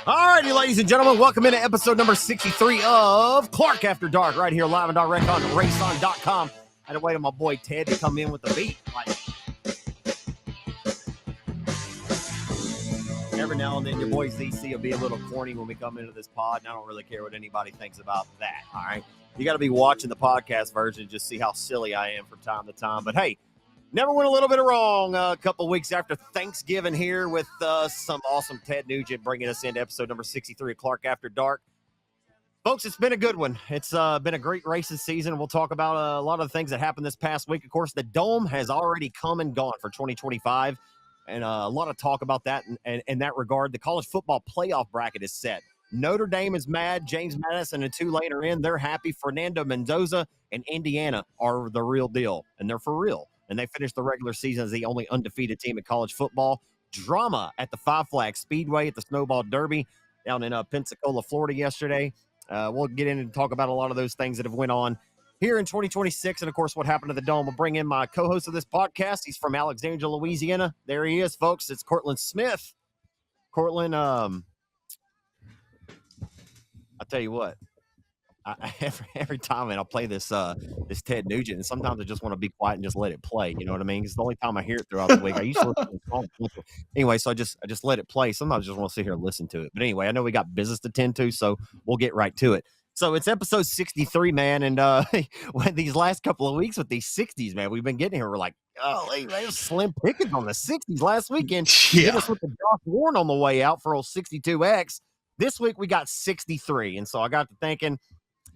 All righty, ladies and gentlemen, welcome into episode number 63 of Clark After Dark, right here live and direct on RaceON.com. I had to wait on my boy Ted to come in with the beat. Every now and then, your boy ZC will be a little corny when we come into this pod, and I don't really care what anybody thinks about that, all right? You got to be watching the podcast version to just see how silly I am from time to time. But, hey, never went a little bit wrong a couple weeks after Thanksgiving here with some awesome Ted Nugent bringing us into episode number 63 of Clark After Dark. Folks, it's been a good one. It's been a great racing season. We'll talk about a lot of the things that happened this past week. Of course, the Dome has already come and gone for 2025, and a lot of talk about that in that regard. The college football playoff bracket is set. Notre Dame is mad. James Madison and Tulane are in. They're happy. Fernando Mendoza and Indiana are the real deal, and they're for real. And they finished the regular season as the only undefeated team in college football. Drama at the Five Flags Speedway at the Snowball Derby down in Pensacola, Florida yesterday. We'll get in and talk about a lot of those things that have went on here in 2026. And, of course, what happened to the Dome. We'll bring in my co-host of this podcast. He's from Alexandria, Louisiana. There he is, folks. It's Cortland Smith. Cortland, I'll tell you what. Every time, man, I'll play this Ted Nugent, and sometimes I just want to be quiet and just let it play. You know what I mean? It's the only time I hear it throughout the week. I used to listen to the song anyway, so I just let it play. Sometimes I just want to sit here and listen to it. But anyway, I know we got business to tend to, so we'll get right to it. So it's episode 63, man, and these last couple of weeks with these 60s, man, we've been getting here. We're like, oh, they was slim pickings on the 60s last weekend. Yeah. Hit us with the Josh Warren on the way out for old 62X. This week we got 63, and so I got to thinking,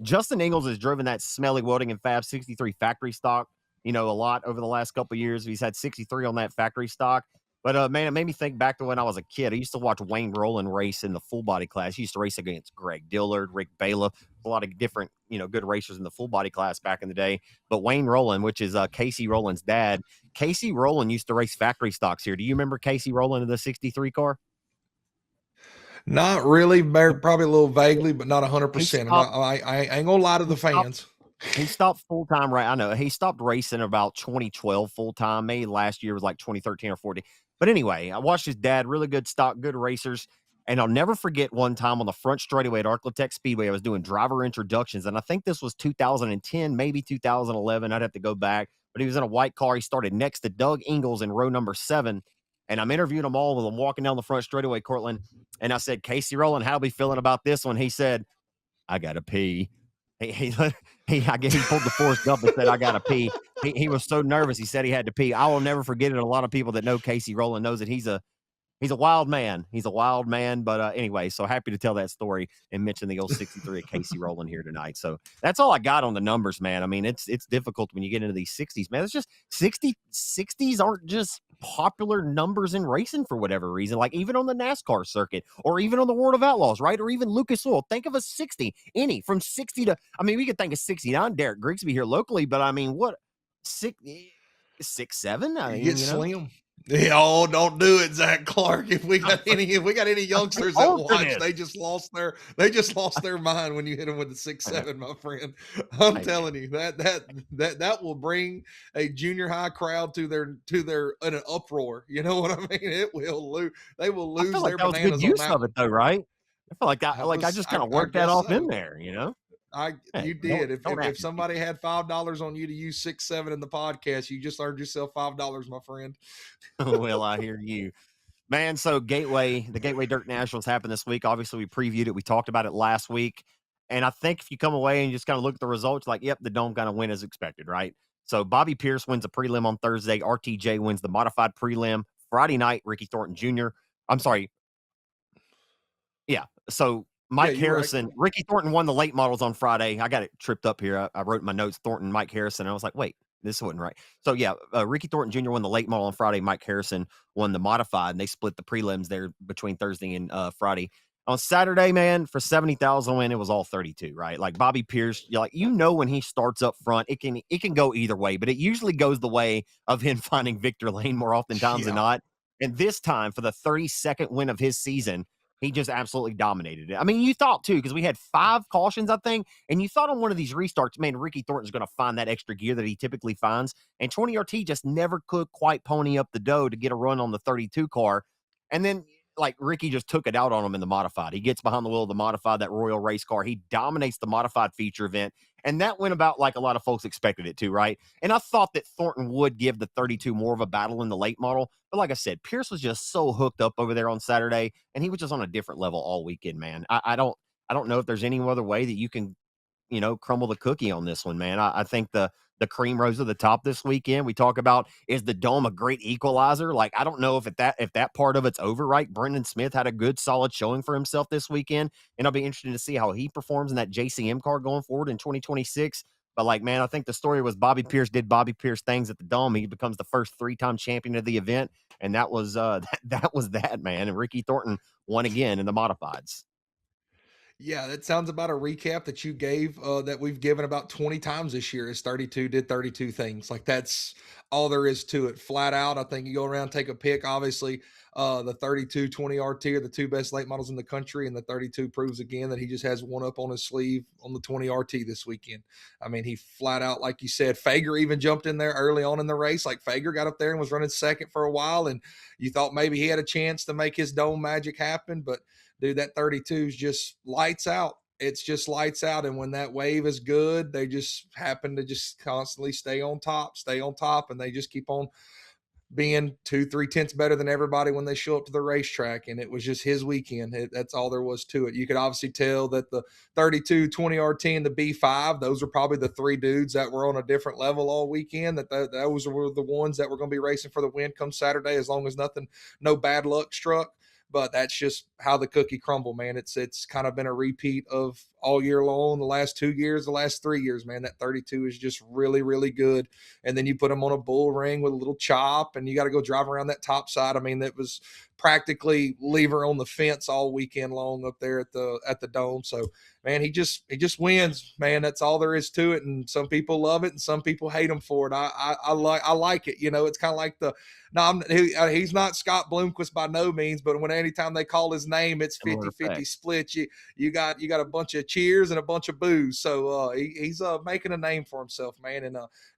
Justin Ingalls has driven that smelly Welding and Fab 63 factory stock, a lot over the last couple of years. He's had 63 on that factory stock. But, man, it made me think back to when I was a kid. I used to watch Wayne Rowland race in the full body class. He used to race against Greg Dillard, Rick Bailiff, a lot of different, good racers in the full body class back in the day. But Wayne Rowland, which is Casey Rowland's dad, Casey Rowland used to race factory stocks here. Do you remember Casey Rowland in the 63 car? Not really, probably a little vaguely, but not 100%. I ain't gonna lie to the fans. He stopped full-time, right? I know. He stopped racing about 2012 full-time. Maybe last year was like 2013 or 14. But anyway, I watched his dad, really good stock, good racers. And I'll never forget one time on the front straightaway at Arclatech Speedway, I was doing driver introductions. And I think this was 2010, maybe 2011. I'd have to go back. But he was in a white car. He started next to Doug Ingalls in row number 7. And I'm interviewing them all with them walking down the front straightaway, Cortland. And I said, Casey Rowland, how are we feeling about this one? He said, I got to pee. I guess he pulled the Forrest Gump and said, I got to pee. He was so nervous. He said he had to pee. I will never forget it. A lot of people that know Casey Rowland knows that he's a wild man. He's a wild man. But anyway, so happy to tell that story and mention the old 63 of Casey Rowland here tonight. So that's all I got on the numbers, man. I mean, it's difficult when you get into these 60s, man. It's just 60s aren't just popular numbers in racing for whatever reason, like even on the NASCAR circuit or even on the World of Outlaws, right? Or even Lucas Oil. Think of a 60, from 60 to, we could think of 69, Derek Grigsby here locally, but what, 6, 7? You get slim. Oh, don't do it, Zach Clark. If we got any youngsters that watch, they just lost their mind when you hit them with the 6-7, my friend. I'm telling you that will bring a junior high crowd to their in an uproar. You know what I mean? It will lose. They will lose their bananas. That was good use of it, though, right? I feel like I just kind of worked that off in there, You did. If somebody had $5 on you to use 6-7 in the podcast, you just earned yourself $5, my friend. Well, I hear you, man. So the Gateway Dirt Nationals happened this week. Obviously, we previewed it. We talked about it last week, and I think if you come away and just kind of look at the results, like, yep, the Dome kind of win as expected, right? So Bobby Pierce wins the prelim on Thursday. RTJ wins the modified prelim Friday night. Ricky Thornton Jr. I'm sorry. Yeah. So Mike Harrison, right. Ricky Thornton won the late models on Friday. I got it tripped up here. I wrote in my notes, Thornton, Mike Harrison. And I was like, wait, this wasn't right. So, yeah, Ricky Thornton Jr. won the late model on Friday. Mike Harrison won the modified, and they split the prelims there between Thursday and Friday. On Saturday, man, for 70,000 win, it was all 32, right? Like Bobby Pierce, when he starts up front, it can go either way, but it usually goes the way of him finding Victor Lane more oftentimes than not. And this time, for the 32nd win of his season, he just absolutely dominated it. I mean, you thought, too, because we had 5 cautions, I think, and you thought on one of these restarts, man, Ricky Thornton's going to find that extra gear that he typically finds, and 20RT just never could quite pony up the dough to get a run on the 32 car. And then like Ricky just took it out on him in the modified. He gets behind the wheel of the modified, that Royal race car. He dominates the modified feature event. And that went about like a lot of folks expected it to, right? And I thought that Thornton would give the 32 more of a battle in the late model. But like I said, Pierce was just so hooked up over there on Saturday, and he was just on a different level all weekend, man. I don't know if there's any other way that you can, crumble the cookie on this one, man. I think the cream rose to the top this weekend. We talk about, is the dome a great equalizer? Like, I don't know if that part of it's over, right? Brendan Smith had a good solid showing for himself this weekend, and I'll be interested to see how he performs in that JCM car going forward in 2026. But like, man, I think the story was Bobby Pierce did Bobby Pierce things at the dome. He becomes the first 3-time champion of the event, and that was that was that, man. And Ricky Thornton won again in the modifieds. Yeah, that sounds about a recap that you gave that we've given about 20 times this year is 32 did 32 things. Like that's all there is to it. Flat out, I think you go around, take a pick. Obviously, the 32 20 RT are the two best late models in the country, and the 32 proves again that he just has one up on his sleeve on the 20 RT this weekend. I mean, he flat out, like you said, Fager even jumped in there early on in the race. Like Fager got up there and was running second for a while, and you thought maybe he had a chance to make his dome magic happen, but dude, that 32 is just lights out. It's just lights out. And when that wave is good, they just happen to just constantly stay on top, and they just keep on being 2-3 tenths better than everybody when they show up to the racetrack. And it was just his weekend. That's all there was to it. You could obviously tell that the 32 20 RT and the B5, those are probably the three dudes that were on a different level all weekend. Those were the ones that were going to be racing for the win come Saturday, as long as no bad luck struck. But that's just how the cookie crumble, man. It's kind of been a repeat of all year long, the last 2 years, the last 3 years, man. That 32 is just really, really good. And then you put them on a bull ring with a little chop, and you got to go drive around that top side. I mean, that was practically lever on the fence all weekend long up there at the dome. So, man, he just wins, man. That's all there is to it. And some people love it, and some people hate him for it. I like it. It's kind of like he's not Scott Bloomquist by no means, but anytime they call his name, it's 50-50 split. You got a bunch of cheers and a bunch of boos. So he's making a name for himself, man. And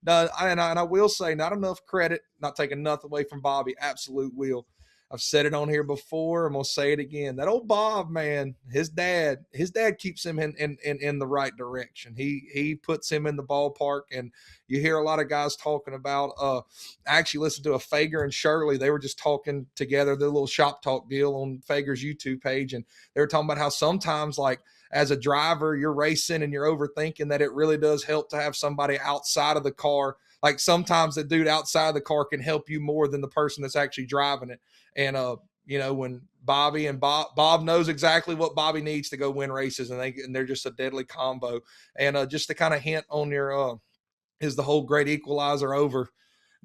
I will say, not enough credit, not taking nothing away from Bobby. Absolute will. I've said it on here before. I'm gonna say it again. That old Bob, man, his dad keeps him in the right direction. He puts him in the ballpark, and you hear a lot of guys talking about. I actually listened to a Fager and Shirley. They were just talking together, their little shop talk deal on Fager's YouTube page, and they were talking about how sometimes, like, as a driver, you're racing and you're overthinking that it really does help to have somebody outside of the car. Like sometimes the dude outside of the car can help you more than the person that's actually driving it. And when Bob knows exactly what Bobby needs to go win races, and they're just a deadly combo. And just to kind of hint on your is the whole great equalizer over,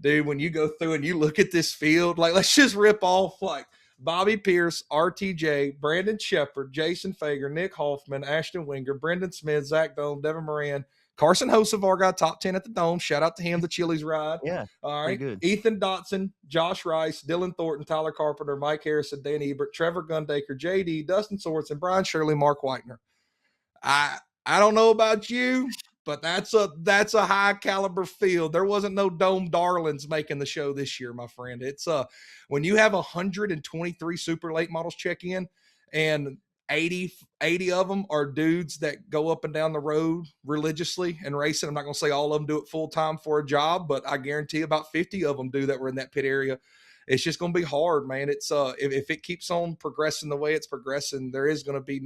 dude? When you go through and you look at this field, like, let's just rip off like Bobby Pierce, RTJ, Brandon Shepard, Jason Fager, Nick Hoffman, Ashton Winger, Brendan Smith, Zach Dome, Devin Moran, Carson Hocevar got top 10 at the Dome. Shout out to him, the Chili's ride. Yeah. All right. Good. Ethan Dotson, Josh Rice, Dylan Thornton, Tyler Carpenter, Mike Harrison, Dan Ebert, Trevor Gundaker, JD, Dustin Sorensen, Brian Shirley, Mark Whitener. I don't know about you, but that's a high caliber field. There wasn't no Dome darlings making the show this year, my friend. It's when you have 123 super late models check in, and 80 of them are dudes that go up and down the road religiously and racing. I'm not going to say all of them do it full time for a job, but I guarantee about 50 of them do that were in that pit area. It's just going to be hard, man. It's if it keeps on progressing the way it's progressing, there is going to be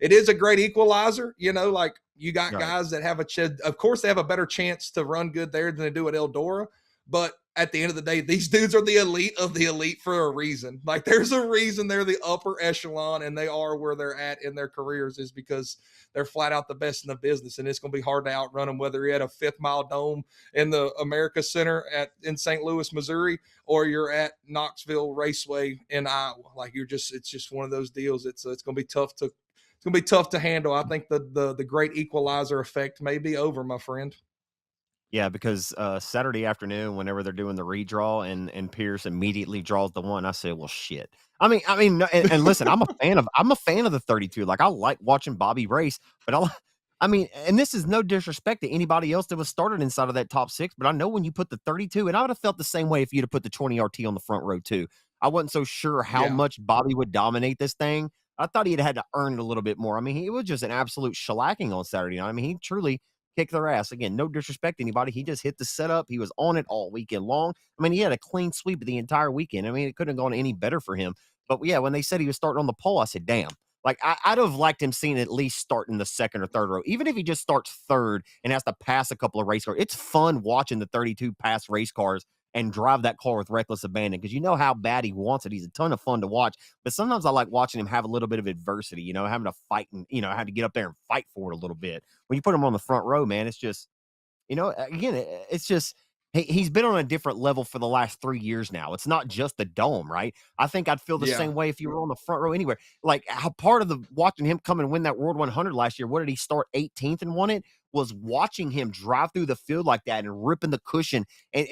it is a great equalizer. Like, you got guys that have of course they have a better chance to run good there than they do at Eldora, but at the end of the day, these dudes are the elite of the elite for a reason. Like, there's a reason they're the upper echelon, and they are where they're at in their careers, is because they're flat out the best in the business. And it's going to be hard to outrun them, whether you're at a 5th-mile dome in the America Center in St. Louis, Missouri, or you're at Knoxville Raceway in Iowa. Like, it's just one of those deals. It's going to be tough to handle. I think the great equalizer effect may be over, my friend. Yeah, because Saturday afternoon, whenever they're doing the redraw and Pierce immediately draws the one, I say, well, shit. I mean, and listen, I'm a fan of the 32. Like, I like watching Bobby race, but and this is no disrespect to anybody else that was started inside of that top 6, but I know when you put the 32, and I would have felt the same way if you'd have put the 20 RT on the front row too. I wasn't so sure how Yeah. much Bobby would dominate this thing. I thought he'd had to earn it a little bit more. I mean, he was just an absolute shellacking on Saturday night. I mean, he truly kicked their ass. Again, no disrespect to anybody. He just hit the setup. He was on it all weekend long. I mean, he had a clean sweep of the entire weekend. I mean, it couldn't have gone any better for him. But yeah, when they said he was starting on the pole, I said, damn. Like, I'd have liked him seeing at least start in the second or third row. Even if he just starts third and has to pass a couple of race cars, it's fun watching the 32 pass race cars and drive that car with reckless abandon because you know how bad he wants it. He's a ton of fun to watch. But sometimes I like watching him have a little bit of adversity, you know, having to fight and, you know, having to get up there and fight for it a little bit. When you put him on the front row, man, it's just, you know, again, it's just he's been on a different level for the last 3 years now. It's not just the dome, right? I think I'd feel the Yeah. same way if you were on the front row anywhere. Like how part of the watching him come and win that World 100 last year, what did he start 18th and won it? Was watching him drive through the field like that and ripping the cushion. And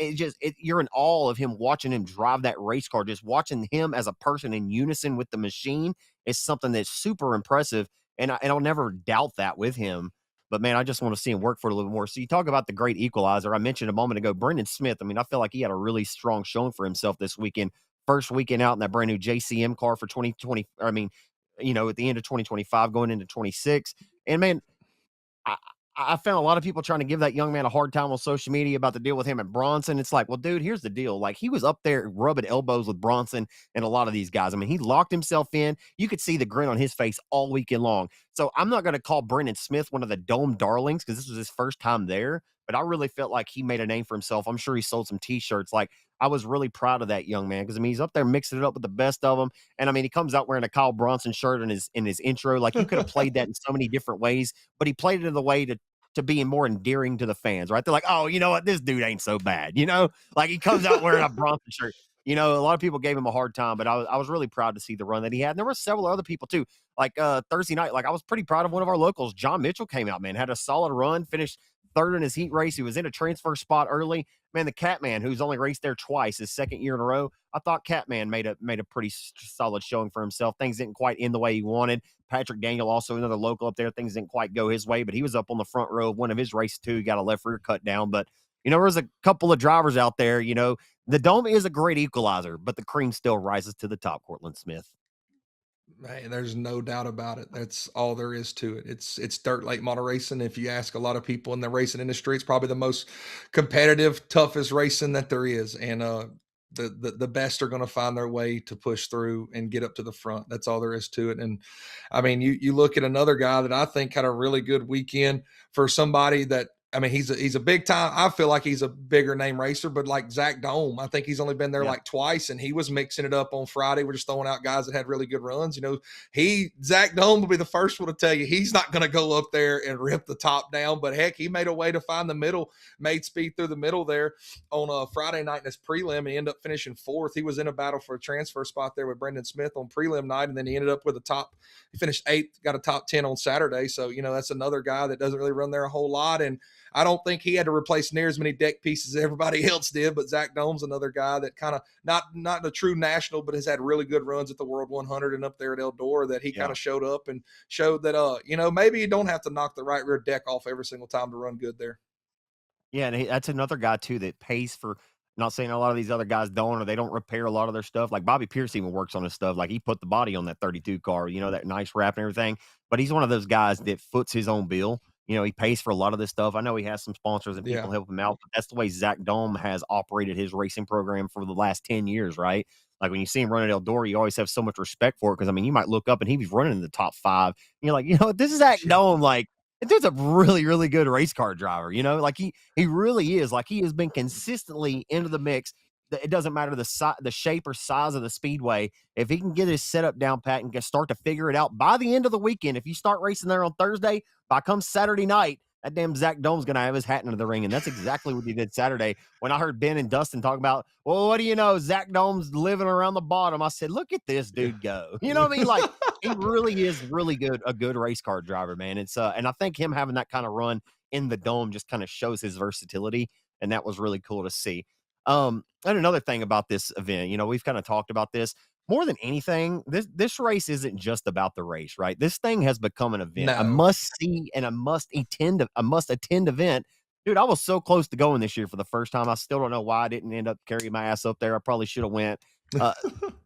you're in awe of him watching him drive that race car. Just watching him as a person in unison with the machine is something that's super impressive. And I'll never doubt that with him. But man, I just want to see him work for it a little more. So you talk about the great equalizer. I mentioned a moment ago, Brendan Smith. I mean, I feel like he had a really strong showing for himself this weekend. First weekend out in that brand new JCM car for 2020. I mean, you know, at the end of 2025, going into 26. And man, I, I found a lot of people trying to give that young man a hard time on social media about the deal with him and Bronson. It's like, well, dude, here's the deal. Like, he was up there rubbing elbows with Bronson and a lot of these guys. I mean, he locked himself in. You could see the grin on his face all weekend long. So I'm not going to call Brendan Smith one of the dome darlings because this was his first time there, but I really felt like he made a name for himself. I'm sure he sold some t-shirts. Like, I was really proud of that young man because I mean he's up there mixing it up with the best of them, and I mean he comes out wearing a Kyle Bronson shirt in his intro. Like you could have played that in so many different ways, but he played it in the way to being more endearing to the fans, right? They're like, oh, you know what? This dude ain't so bad, you know? Like he comes out wearing a Bronson shirt. You know, a lot of people gave him a hard time, but I was really proud to see the run that he had. And there were several other people too. Like Thursday night, like I was pretty proud of one of our locals. John Mitchell came out, man, had a solid run, finished third in his heat race. He was in a transfer spot early. Man, the Catman, who's only raced there twice, his second year in a row, I thought Catman made a pretty solid showing for himself. Things didn't quite end the way he wanted. Patrick Daniel, also another local up there, things didn't quite go his way, but he was up on the front row of one of his races too. He got a left rear cut down, but you know, there's a couple of drivers out there. You know, the dome is a great equalizer, but the cream still rises to the top. Cortland Smith. Man, there's no doubt about it. That's all there is to it. It's dirt late model racing. If you ask a lot of people in the racing industry, it's probably the most competitive, toughest racing that there is. And the best are going to find their way to push through and get up to the front. That's all there is to it. And I mean, you look at another guy that I think had a really good weekend for somebody that I mean, he's a big time. I feel like he's a bigger name racer, but like Zach Dome, I think he's only been there Yeah. like twice, and he was mixing it up on Friday. We're just throwing out guys that had really good runs. You know, Zach Dome will be the first one to tell you he's not going to go up there and rip the top down, but heck, he made a way to find the middle, made speed through the middle there on a Friday night in his prelim. He ended up finishing fourth. He was in a battle for a transfer spot there with Brendan Smith on prelim night, and then he ended up with a top. He finished eighth, got a top 10 on Saturday. So you know that's another guy that doesn't really run there a whole lot, and I don't think he had to replace near as many deck pieces as everybody else did, but Zach Dome's another guy that kind of not a true national, but has had really good runs at the World 100 and up there at Eldora that he kind of showed up and showed that, you know, maybe you don't have to knock the right rear deck off every single time to run good there. Yeah, and that's another guy too that pays for. Not saying a lot of these other guys don't, or they don't repair a lot of their stuff. Like Bobby Pierce even works on his stuff. Like he put the body on that 32 car, you know, that nice wrap and everything. But he's one of those guys that foots his own bill. You know, he pays for a lot of this stuff. I know he has some sponsors and people Yeah. help him out, but that's the way Zach Dome has operated his racing program for the last 10 years, right? Like when you see him run at Eldora, you always have so much respect for it. Cause I mean, you might look up and he was running in the top five. And you're like, you know, this is Zach Dome. Like, dude's a really, really good race car driver, you know, like he really is. Like he has been consistently into the mix. It doesn't matter the shape or size of the speedway. If he can get his setup down pat and start to figure it out by the end of the weekend, if you start racing there on Thursday, by come Saturday night, that damn Zach Dome's gonna have his hat into the ring, and that's exactly what he did Saturday. When I heard Ben and Dustin talk about, well, what do you know, Zach Dome's living around the bottom. I said, look at this dude go. You know what I mean? Like he really is really good, a good race car driver, man. It's and I think him having that kind of run in the dome just kind of shows his versatility, and that was really cool to see. And another thing about this event, you know, we've kind of talked about this more than anything. This race isn't just about the race, right? This thing has become an event, a No. must see and a must attend event. Dude, I was so close to going this year for the first time. I still don't know why I didn't end up carrying my ass up there. I probably should have went. Uh,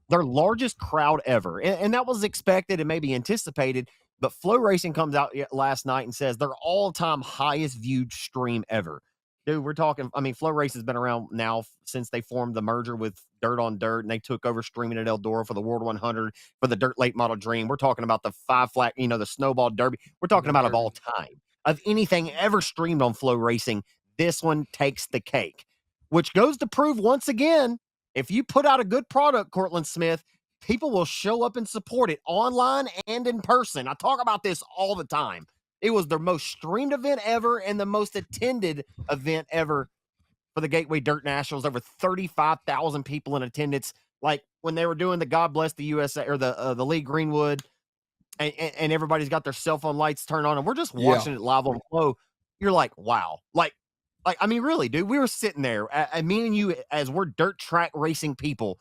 their largest crowd ever, and that was expected and maybe anticipated. But Flow Racing comes out last night and says their all-time highest viewed stream ever. Dude, we're talking. I mean, Flow Racing has been around now since they formed the merger with Dirt on Dirt, and they took over streaming at Eldora for the World 100 for the Dirt Late Model Dream. We're talking about the Five Flag, the Snowball Derby. We're talking about of all time of anything ever streamed on Flow Racing. This one takes the cake, which goes to prove once again, if you put out a good product, Cortland Smith, people will show up and support it online and in person. I talk about this all the time. It was the most streamed event ever and the most attended event ever for the Gateway Dirt Nationals. Over 35,000 people in attendance. Like when they were doing the God Bless the USA or the Lee Greenwood, and everybody's got their cell phone lights turned on, and we're just watching it live on Flow. You're like, wow. Like, I mean, really, dude, we were sitting there, me and you, as we're dirt track racing people.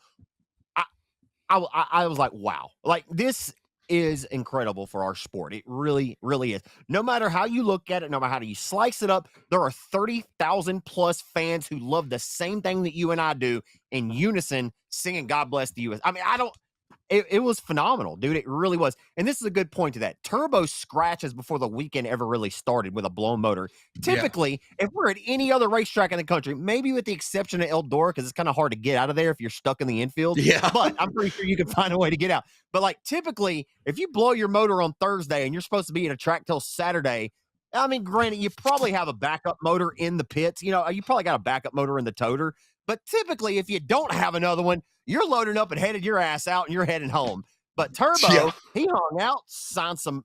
I was like, wow, like this is incredible for our sport. It really, really is. No matter how you look at it, no matter how you slice it up, there are 30,000 plus fans who love the same thing that you and I do in unison, singing God Bless the US. I mean, it was phenomenal, dude. It really was. And this is a good point to that. Turbo scratches before the weekend ever really started with a blown motor. Typically, if we're at any other racetrack in the country, maybe with the exception of Eldora, because it's kind of hard to get out of there if you're stuck in the infield. Yeah. But I'm pretty sure you can find a way to get out. But like typically, if you blow your motor on Thursday and you're supposed to be at a track till Saturday, I mean, granted, you probably have a backup motor in the pits. You probably got a backup motor in the toter. But typically, if you don't have another one, you're loading up and headed your ass out and you're heading home. But Turbo, he hung out, signed some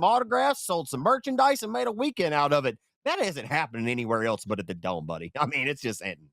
autographs, sold some merchandise, and made a weekend out of it. That isn't happening anywhere else but at the Dome, buddy. I mean, it's just ending,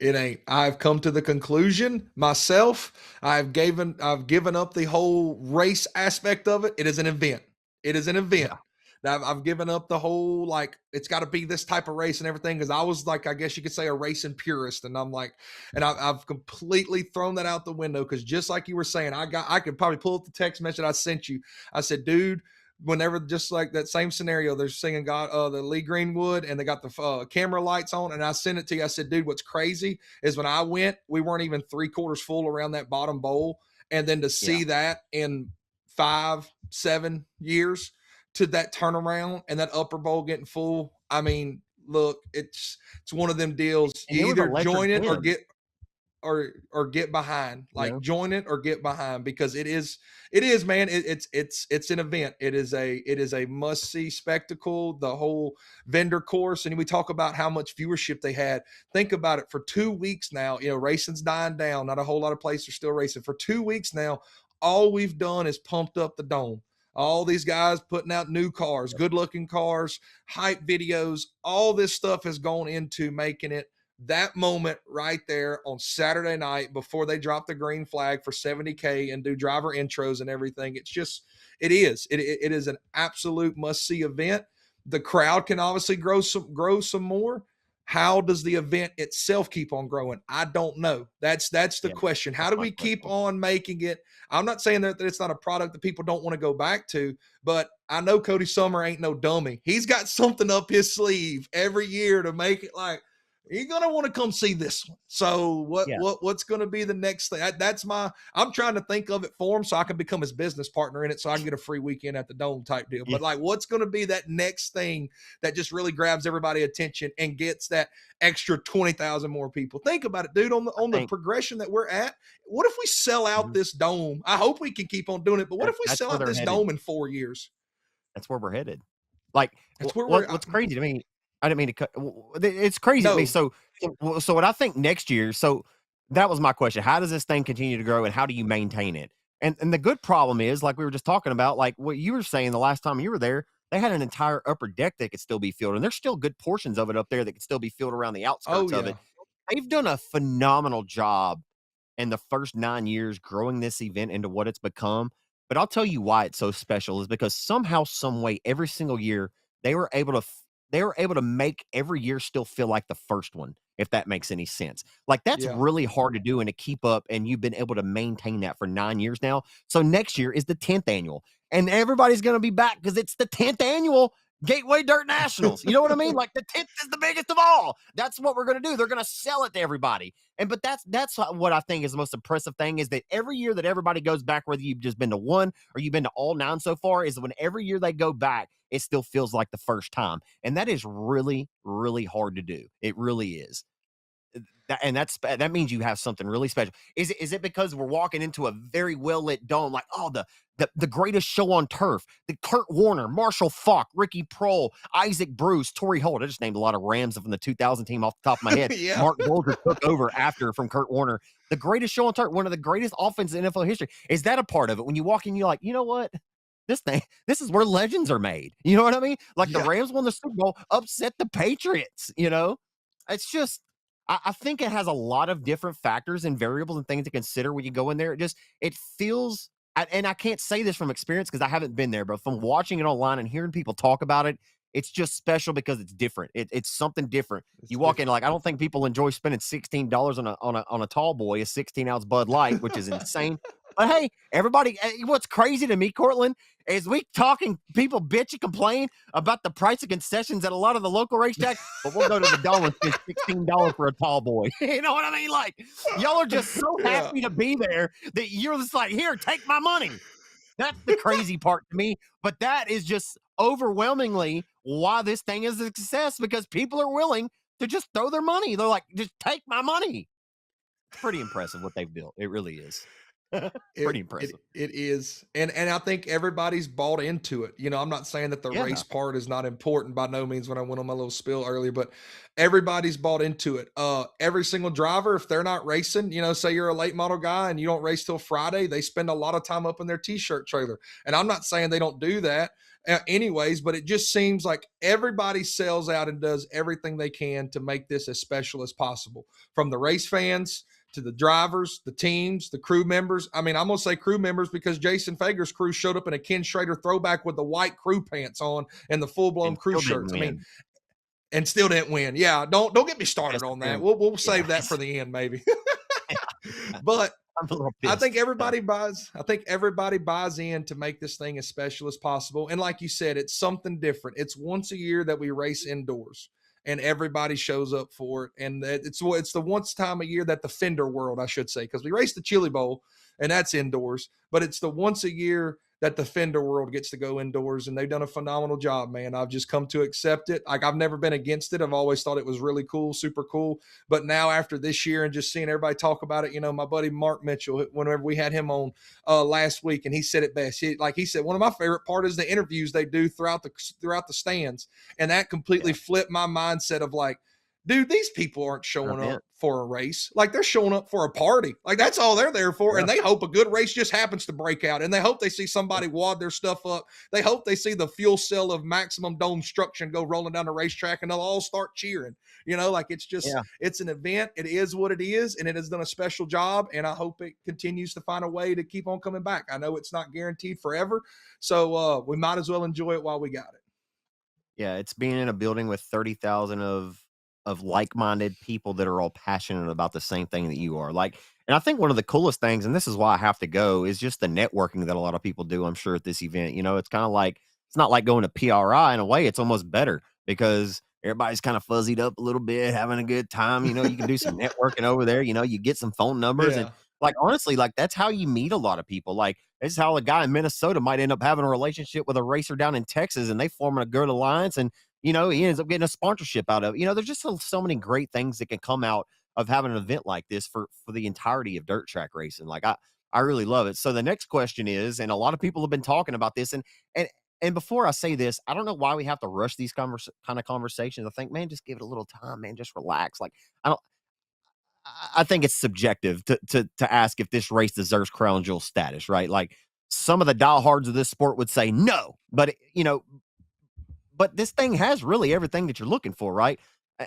It ain't. I've come to the conclusion myself. I've given up the whole race aspect of it. It is an event. It is an event. Yeah. I've given up the whole, like, it's got to be this type of race and everything. Because I was like, I guess you could say a racing purist. And I'm like, and I've completely thrown that out the window. Because just like you were saying, I could probably pull up the text message I sent you. I said, dude, whenever, just like that same scenario, they're singing the Lee Greenwood and they got the camera lights on, and I sent it to you. I said, dude, what's crazy is when I went, we weren't even 3/4 full around that bottom bowl. And then to see that in 5-7 years to that turnaround and that upper bowl getting full. I mean, look, it's one of them deals. You either join it or get behind, like join it or get behind, because it is, man. It's an event. It is a must see spectacle. The whole vendor course. And we talk about how much viewership they had. Think about it. For 2 weeks now, racing's dying down. Not a whole lot of places are still racing. For 2 weeks now, all we've done is pumped up the Dome. All these guys putting out new cars, good looking cars, hype videos, all this stuff has gone into making it that moment right there on Saturday night before they drop the green flag for 70K and do driver intros and everything. It's just, it is an absolute must see event. The crowd can obviously grow some more. How does the event itself keep on growing? I don't know. That's the question. How do we keep on making it? I'm not saying that it's not a product that people don't want to go back to, but I know Cody Summer ain't no dummy. He's got something up his sleeve every year to make it like, you're going to want to come see this one. So what's going to be the next thing? I'm trying to think of it for him so I can become his business partner in it so I can get a free weekend at the Dome type deal. But like, what's going to be that next thing that just really grabs everybody's attention and gets that extra 20,000 more people? Think about it, dude, on the progression that we're at. What if we sell out this Dome? I hope we can keep on doing it, but what if we sell out this Dome in 4 years? That's where we're headed. Like, what's crazy to me, I didn't mean to cut. It's crazy to me. So what I think next year, so that was my question. How does this thing continue to grow and how do you maintain it? And the good problem is, like we were just talking about, like what you were saying the last time you were there, they had an entire upper deck that could still be filled. And there's still good portions of it up there that could still be filled around the outskirts of it. They've done a phenomenal job in the first 9 years growing this event into what it's become. But I'll tell you why it's so special is because somehow, some way, every single year, they were able to make every year still feel like the first one, if that makes any sense. Like, that's really hard to do and to keep up, and you've been able to maintain that for 9 years now. So next year is the 10th annual, and everybody's going to be back because it's the 10th annual. Gateway Dirt Nationals. You know what I mean? Like the 10th is the biggest of all. That's what we're going to do. They're going to sell it to everybody. But that's what I think is the most impressive thing is that every year that everybody goes back, whether you've just been to one or you've been to all 9 so far, is when every year they go back, it still feels like the first time. And that is really, really hard to do. It really is. That means you have something really special. Is it because we're walking into a very well lit dome, like the greatest show on turf, the Kurt Warner, Marshall Faulk, Ricky Prohl, Isaac Bruce, Torrey Holt. I just named a lot of Rams from the 2000 team off the top of my head. Yeah. Mark Bulger took over after from Kurt Warner. The greatest show on turf, one of the greatest offenses in NFL history. Is that a part of it? When you walk in, you're like, you know what? This is where legends are made. You know what I mean? Like the Rams won the Super Bowl, upset the Patriots. It's just I think it has a lot of different factors and variables and things to consider when you go in there. It feels, and I can't say this from experience because I haven't been there, but from watching it online and hearing people talk about it, it's just special because it's different. It's something different. You walk in, like, I don't think people enjoy spending $16 on a tall boy, a 16-ounce Bud Light, which is insane. But hey, everybody, what's crazy to me, Cortland, is we talking, people bitch and complain about the price of concessions at a lot of the local racetracks, but we'll go to the dollar and spend $16 for a tall boy. You know what I mean? Like, y'all are just so happy to be there that you're just like, here, take my money. That's the crazy part to me. But that is just overwhelmingly why this thing is a success, because people are willing to just throw their money. They're like, just take my money. It's pretty impressive what they've built. It really is. Pretty impressive. It is. And I think everybody's bought into it. I'm not saying that the race part is not important by no means when I went on my little spill earlier, but everybody's bought into it. Every single driver, if they're not racing, say you're a late model guy and you don't race till Friday, they spend a lot of time up in their t-shirt trailer. And I'm not saying they don't do that anyways, but it just seems like everybody sells out and does everything they can to make this as special as possible, from the race fans to the drivers, the teams, the crew members. I mean, I'm going to say crew members because Jason Fager's crew showed up in a Ken Schrader throwback with the white crew pants on and the full-blown crew shirts. I mean, and still didn't win. Yeah, don't get me started on that. We'll save that for the end, maybe. But I think everybody buys in to make this thing as special as possible. And like you said, it's something different. It's once a year that we race indoors, and everybody shows up for it. And it's the once time a year that the Fender World, I should say, because we race the Chili Bowl and that's indoors, but it's the once a year that the Fender World gets to go indoors, and they've done a phenomenal job, man. I've just come to accept it. Like, I've never been against it. I've always thought it was really cool, super cool. But now after this year and just seeing everybody talk about it, my buddy Mark Mitchell, whenever we had him on last week, and he said it best. He said, one of my favorite part is the interviews they do throughout the stands. And that completely flipped my mindset of like, dude, these people aren't showing up for a race. Like, they're showing up for a party. Like, that's all they're there for. And they hope a good race just happens to break out. And they hope they see somebody wad their stuff up. They hope they see the fuel cell of Maximum Dome Struction go rolling down the racetrack, and they'll all start cheering. Like, it's just, it's an event. It is what it is. And it has done a special job. And I hope it continues to find a way to keep on coming back. I know it's not guaranteed forever. So we might as well enjoy it while we got it. Yeah. It's being in a building with 30,000 of like-minded people that are all passionate about the same thing that you are. Like, and I think one of the coolest things, and this is why I have to go, is just the networking that a lot of people do, I'm sure, at this event. It's kind of like, it's not like going to PRI in a way. It's almost better because everybody's kind of fuzzied up a little bit, having a good time. You can do some networking over there. You get some phone numbers and, like, honestly, like, that's how you meet a lot of people. Like, this is how a guy in Minnesota might end up having a relationship with a racer down in Texas, and they form a good alliance, and he ends up getting a sponsorship out of it. There's just so many great things that can come out of having an event like this for the entirety of dirt track racing. Like, I really love it. So the next question is, and a lot of people have been talking about this, and before I say this, I don't know why we have to rush these kind of conversations. I think, man, just give it a little time, man, just relax. Like, I think it's subjective to ask if this race deserves crown jewel status, right? Like, some of the diehards of this sport would say no, but but this thing has really everything that you're looking for, right?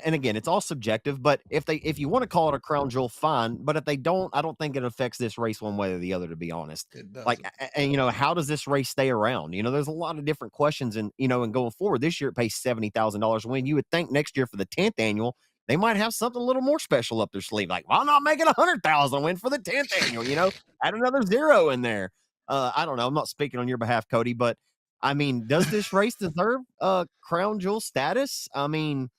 And again, it's all subjective, but if you want to call it a crown jewel, fine. But if they don't, I don't think it affects this race one way or the other, to be honest. It doesn't. Like, and how does this race stay around? There's a lot of different questions, and and going forward, this year it pays $70,000 to win. You would think next year for the 10th annual, they might have something a little more special up their sleeve. Like, why not make it 100,000 win for the 10th annual? Add another zero in there. I don't know. I'm not speaking on your behalf, Cody, but I mean, does this race deserve crown jewel status? I mean,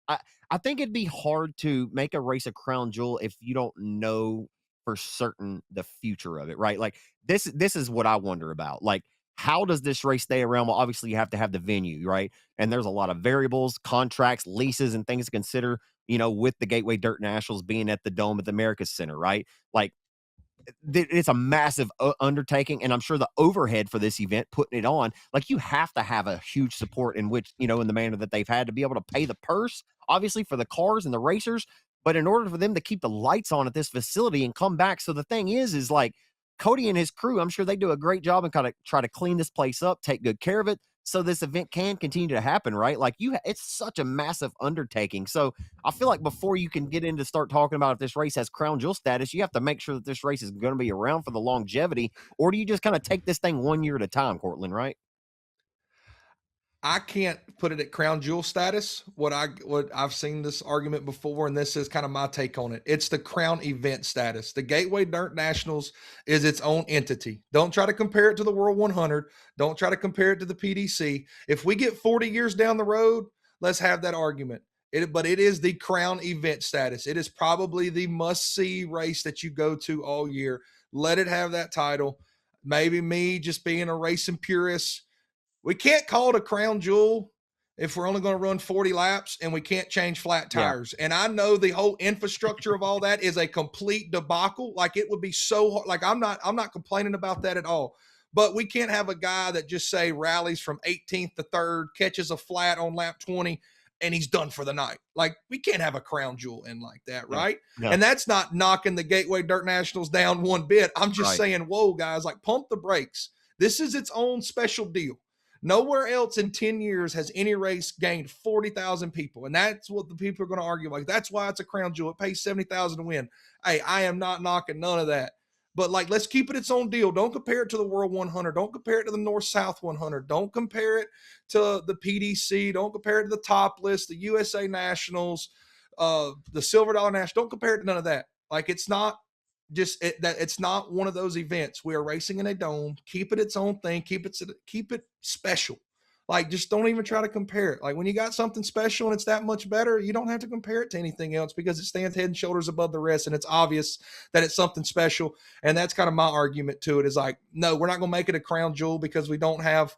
I I think it'd be hard to make a race a crown jewel if you don't know for certain the future of it, right? Like this is what I wonder about. Like, how does this race stay around? Well, obviously you have to have the venue, right? And there's a lot of variables, contracts, leases, and things to consider, with the Gateway Dirt Nationals being at the Dome at the America's Center, right? Like it's a massive undertaking, and I'm sure the overhead for this event, putting it on, like you have to have a huge support in which in the manner that they've had to be able to pay the purse, obviously for the cars and the racers, but in order for them to keep the lights on at this facility and come back. So the thing is like Cody and his crew, I'm sure they do a great job and kind of try to clean this place up, take good care of it, so this event can continue to happen, right? Like it's such a massive undertaking. So I feel like before you can get into start talking about if this race has crown jewel status, you have to make sure that this race is going to be around for the longevity, or do you just kind of take this thing 1 year at a time, Cortland? Right? I can't put it at crown jewel status. What I've seen this argument before, and this is kind of my take on it. It's the crown event status. The Gateway Dirt Nationals is its own entity. Don't try to compare it to the World 100. Don't try to compare it to the PDC. If we get 40 years down the road, let's have that argument. But it is the crown event status. It is probably the must-see race that you go to all year. Let it have that title. Maybe me just being a racing purist, we can't call it a crown jewel if we're only going to run 40 laps and we can't change flat Yeah. tires. And I know the whole infrastructure of all that is a complete debacle. Like it would be so hard. Like I'm not complaining about that at all. But we can't have a guy that just say rallies from 18th to 3rd, catches a flat on lap 20, and he's done for the night. Like we can't have a crown jewel in like that, right? No. And that's not knocking the Gateway Dirt Nationals down one bit. I'm just Right. saying, whoa, guys, like pump the brakes. This is its own special deal. Nowhere else in 10 years has any race gained 40,000 people. And that's what the people are going to argue. Like, that's why it's a crown jewel. It pays 70,000 to win. Hey, I am not knocking none of that. But like, let's keep it its own deal. Don't compare it to the World 100. Don't compare it to the North-South 100. Don't compare it to the PDC. Don't compare it to the Top List, the USA Nationals, the Silver Dollar National. Don't compare it to none of that. Like, it's not that it's not one of those events. We are racing in a dome. Keep it its own thing. Keep it special. Like, just don't even try to compare it. Like, when you got something special and it's that much better, you don't have to compare it to anything else because it stands head and shoulders above the rest, and it's obvious that it's something special. And that's kind of my argument to it, is like, no, we're not going to make it a crown jewel because we don't have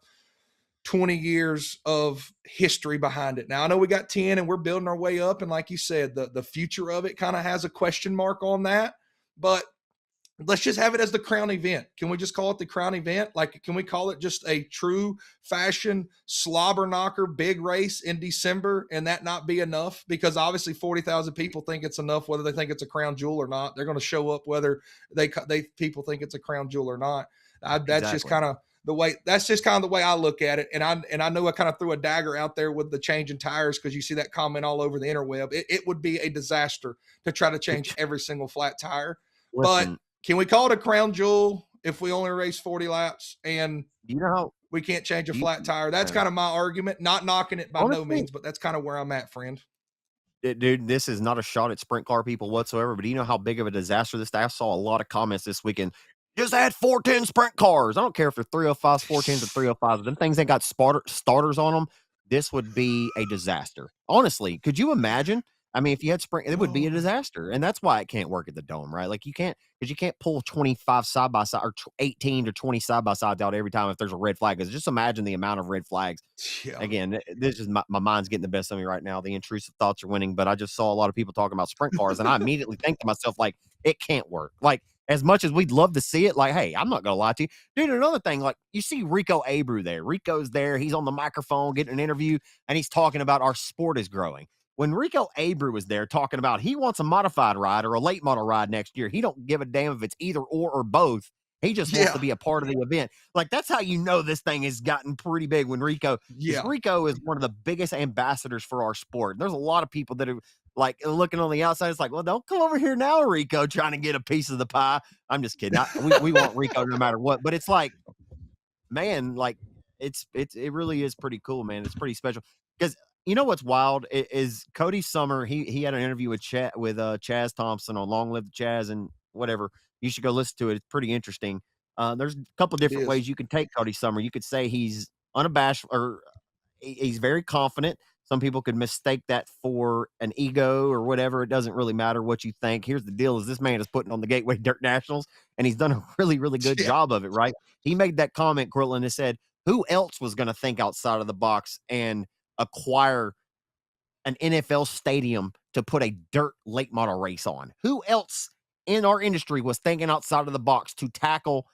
20 years of history behind it. Now, I know we got 10 and we're building our way up, and like you said, the future of it kind of has a question mark on that. But let's just have it as the crown event. Can we just call it the crown event? Like, can we call it just a true fashion slobber knocker big race in December and that not be enough? Because obviously 40,000 people think it's enough, whether they think it's a crown jewel or not. They're going to show up whether they people think it's a crown jewel or not. That's Exactly. just kind of the way. That's just kind of the way I look at it. And I know I kind of threw a dagger out there with the changing tires because you see that comment all over the interweb. It would be a disaster to try to change every single flat tire. But Listen, can we call it a crown jewel if we only race 40 laps and you know how we can't change a you, flat tire? That's kind of my argument. Not knocking it by no honestly, means, but that's kind of where I'm at, friend. dude, this is not a shot at sprint car people whatsoever, but do you know how big of a disaster this? I saw a lot of comments this weekend. Just add 410 sprint cars. I don't care if they're 305s, 410s, or 305s. Them things ain't got starters on them. This would be a disaster. Honestly, could you imagine? I mean, if you had sprint, it would be a disaster. And that's why it can't work at the dome, right? Like, you can't, because you can't pull 25 side by side or 18 to 20 side by sides out every time if there's a red flag. Because just imagine the amount of red flags. Yeah. Again, this is my mind's getting the best of me right now. The intrusive thoughts are winning, but I just saw a lot of people talking about sprint cars, and I immediately think to myself, like, it can't work. Like, as much as we'd love to see it, like, hey, I'm not gonna lie to you. Dude, another thing, like, you see Rico Abreu there. Rico's there, he's on the microphone getting an interview, and he's talking about our sport is growing. When Rico Abreu was there talking about he wants a modified ride or a late model ride next year, he don't give a damn if it's either or both. He just wants to be a part of the event. Like, that's how you know this thing has gotten pretty big when Rico, Rico is one of the biggest ambassadors for our sport. There's a lot of people that are like looking on the outside. It's like, well, don't come over here now, Rico, trying to get a piece of the pie. I'm just kidding. We want Rico no matter what. But it's like, man, like it really is pretty cool, man. It's pretty special because you know what's wild is Cody Summer. He had an interview with Chaz Thompson on Long Live the Chaz and whatever. You should go listen to it. It's pretty interesting. There's a couple It different is. ways you can take Cody Summer. You could say he's unabashed, or he's very confident. Some people could mistake that for an ego or whatever. It doesn't really matter what you think. Here's the deal: is this man is putting on the Gateway Dirt Nationals, and he's done a really, really good Yeah. job of it. Right? He made that comment, Cortland, and said, "Who else was going to think outside of the box and acquire an NFL stadium to put a dirt late model race on? Who else in our industry was thinking outside of the box to tackle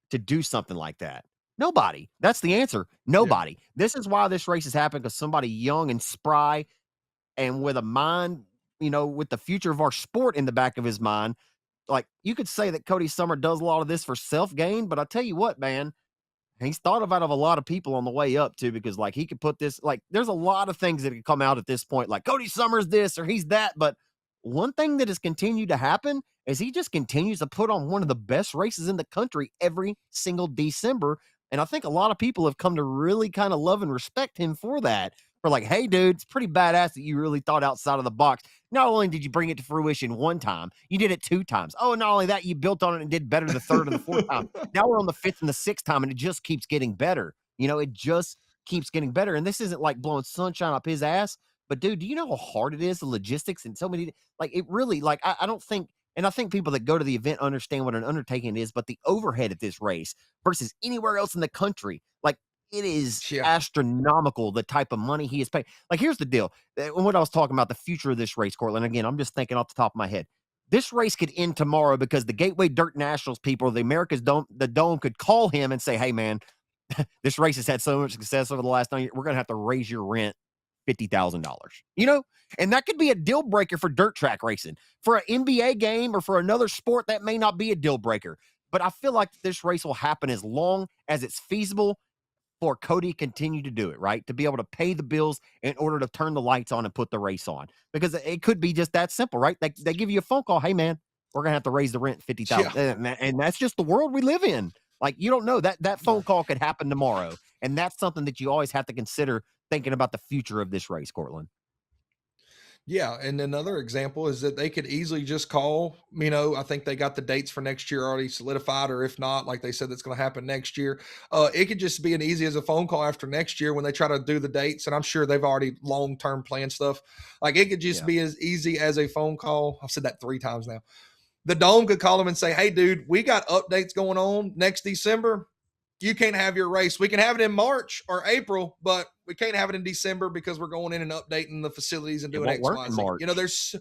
to do something like that? Nobody. That's the answer. Yeah. Nobody. This is why this race has happened, because somebody young and spry and with a mind, with the future of our sport in the back of his mind. Like, you could say that Cody Summer does a lot of this for self gain, but I tell you what, man, he's thought of out of a lot of people on the way up too, because like he could put this, like, there's a lot of things that could come out at this point, like Cody Summers this or he's that. But one thing that has continued to happen is he just continues to put on one of the best races in the country every single December. And I think a lot of people have come to really kind of love and respect him for that. For like, hey, dude, it's pretty badass that you really thought outside of the box. Not only did you bring it to fruition one time, you did it two times. Oh, not only that, you built on it and did better the third and the fourth time. Now we're on the fifth and the sixth time, and it just keeps getting better. It just keeps getting better. And this isn't like blowing sunshine up his ass, but dude, do you know how hard it is, the logistics and so many, like it really, like I don't think, and I think people that go to the event understand what an undertaking is, but the overhead at this race versus anywhere else in the country, like it is Yeah. astronomical, the type of money he is paying. Like, here's the deal. What I was talking about, the future of this race, Cortland. Again, I'm just thinking off the top of my head. This race could end tomorrow because the Gateway Dirt Nationals people, the America's Dome, the Dome could call him and say, hey, man, this race has had so much success over the last 9 years. We're going to have to raise your rent $50,000, and that could be a deal breaker for dirt track racing. For an NBA game or for another sport, that may not be a deal breaker. But I feel like this race will happen as long as it's feasible for Cody to continue to do it, right? To be able to pay the bills in order to turn the lights on and put the race on. Because it could be just that simple, right? They give you a phone call, hey man, we're gonna have to raise the rent 50,000. Yeah. And that's just the world we live in. Like, you don't know that phone No. call could happen tomorrow. And that's something that you always have to consider thinking about the future of this race, Cortland. Yeah, and another example is that they could easily just call, I think they got the dates for next year already solidified, or if not, like they said, that's going to happen next year. It could just be as easy as a phone call after next year when they try to do the dates, and I'm sure they've already long-term planned stuff. Like, it could just Yeah. be as easy as a phone call. I've said that 3 times now. The Dome could call them and say, hey, dude, we got updates going on next December. You can't have your race. We can have it in March or April, but we can't have it in December because we're going in and updating the facilities and It doing won't X, work Y, in Z. March. There's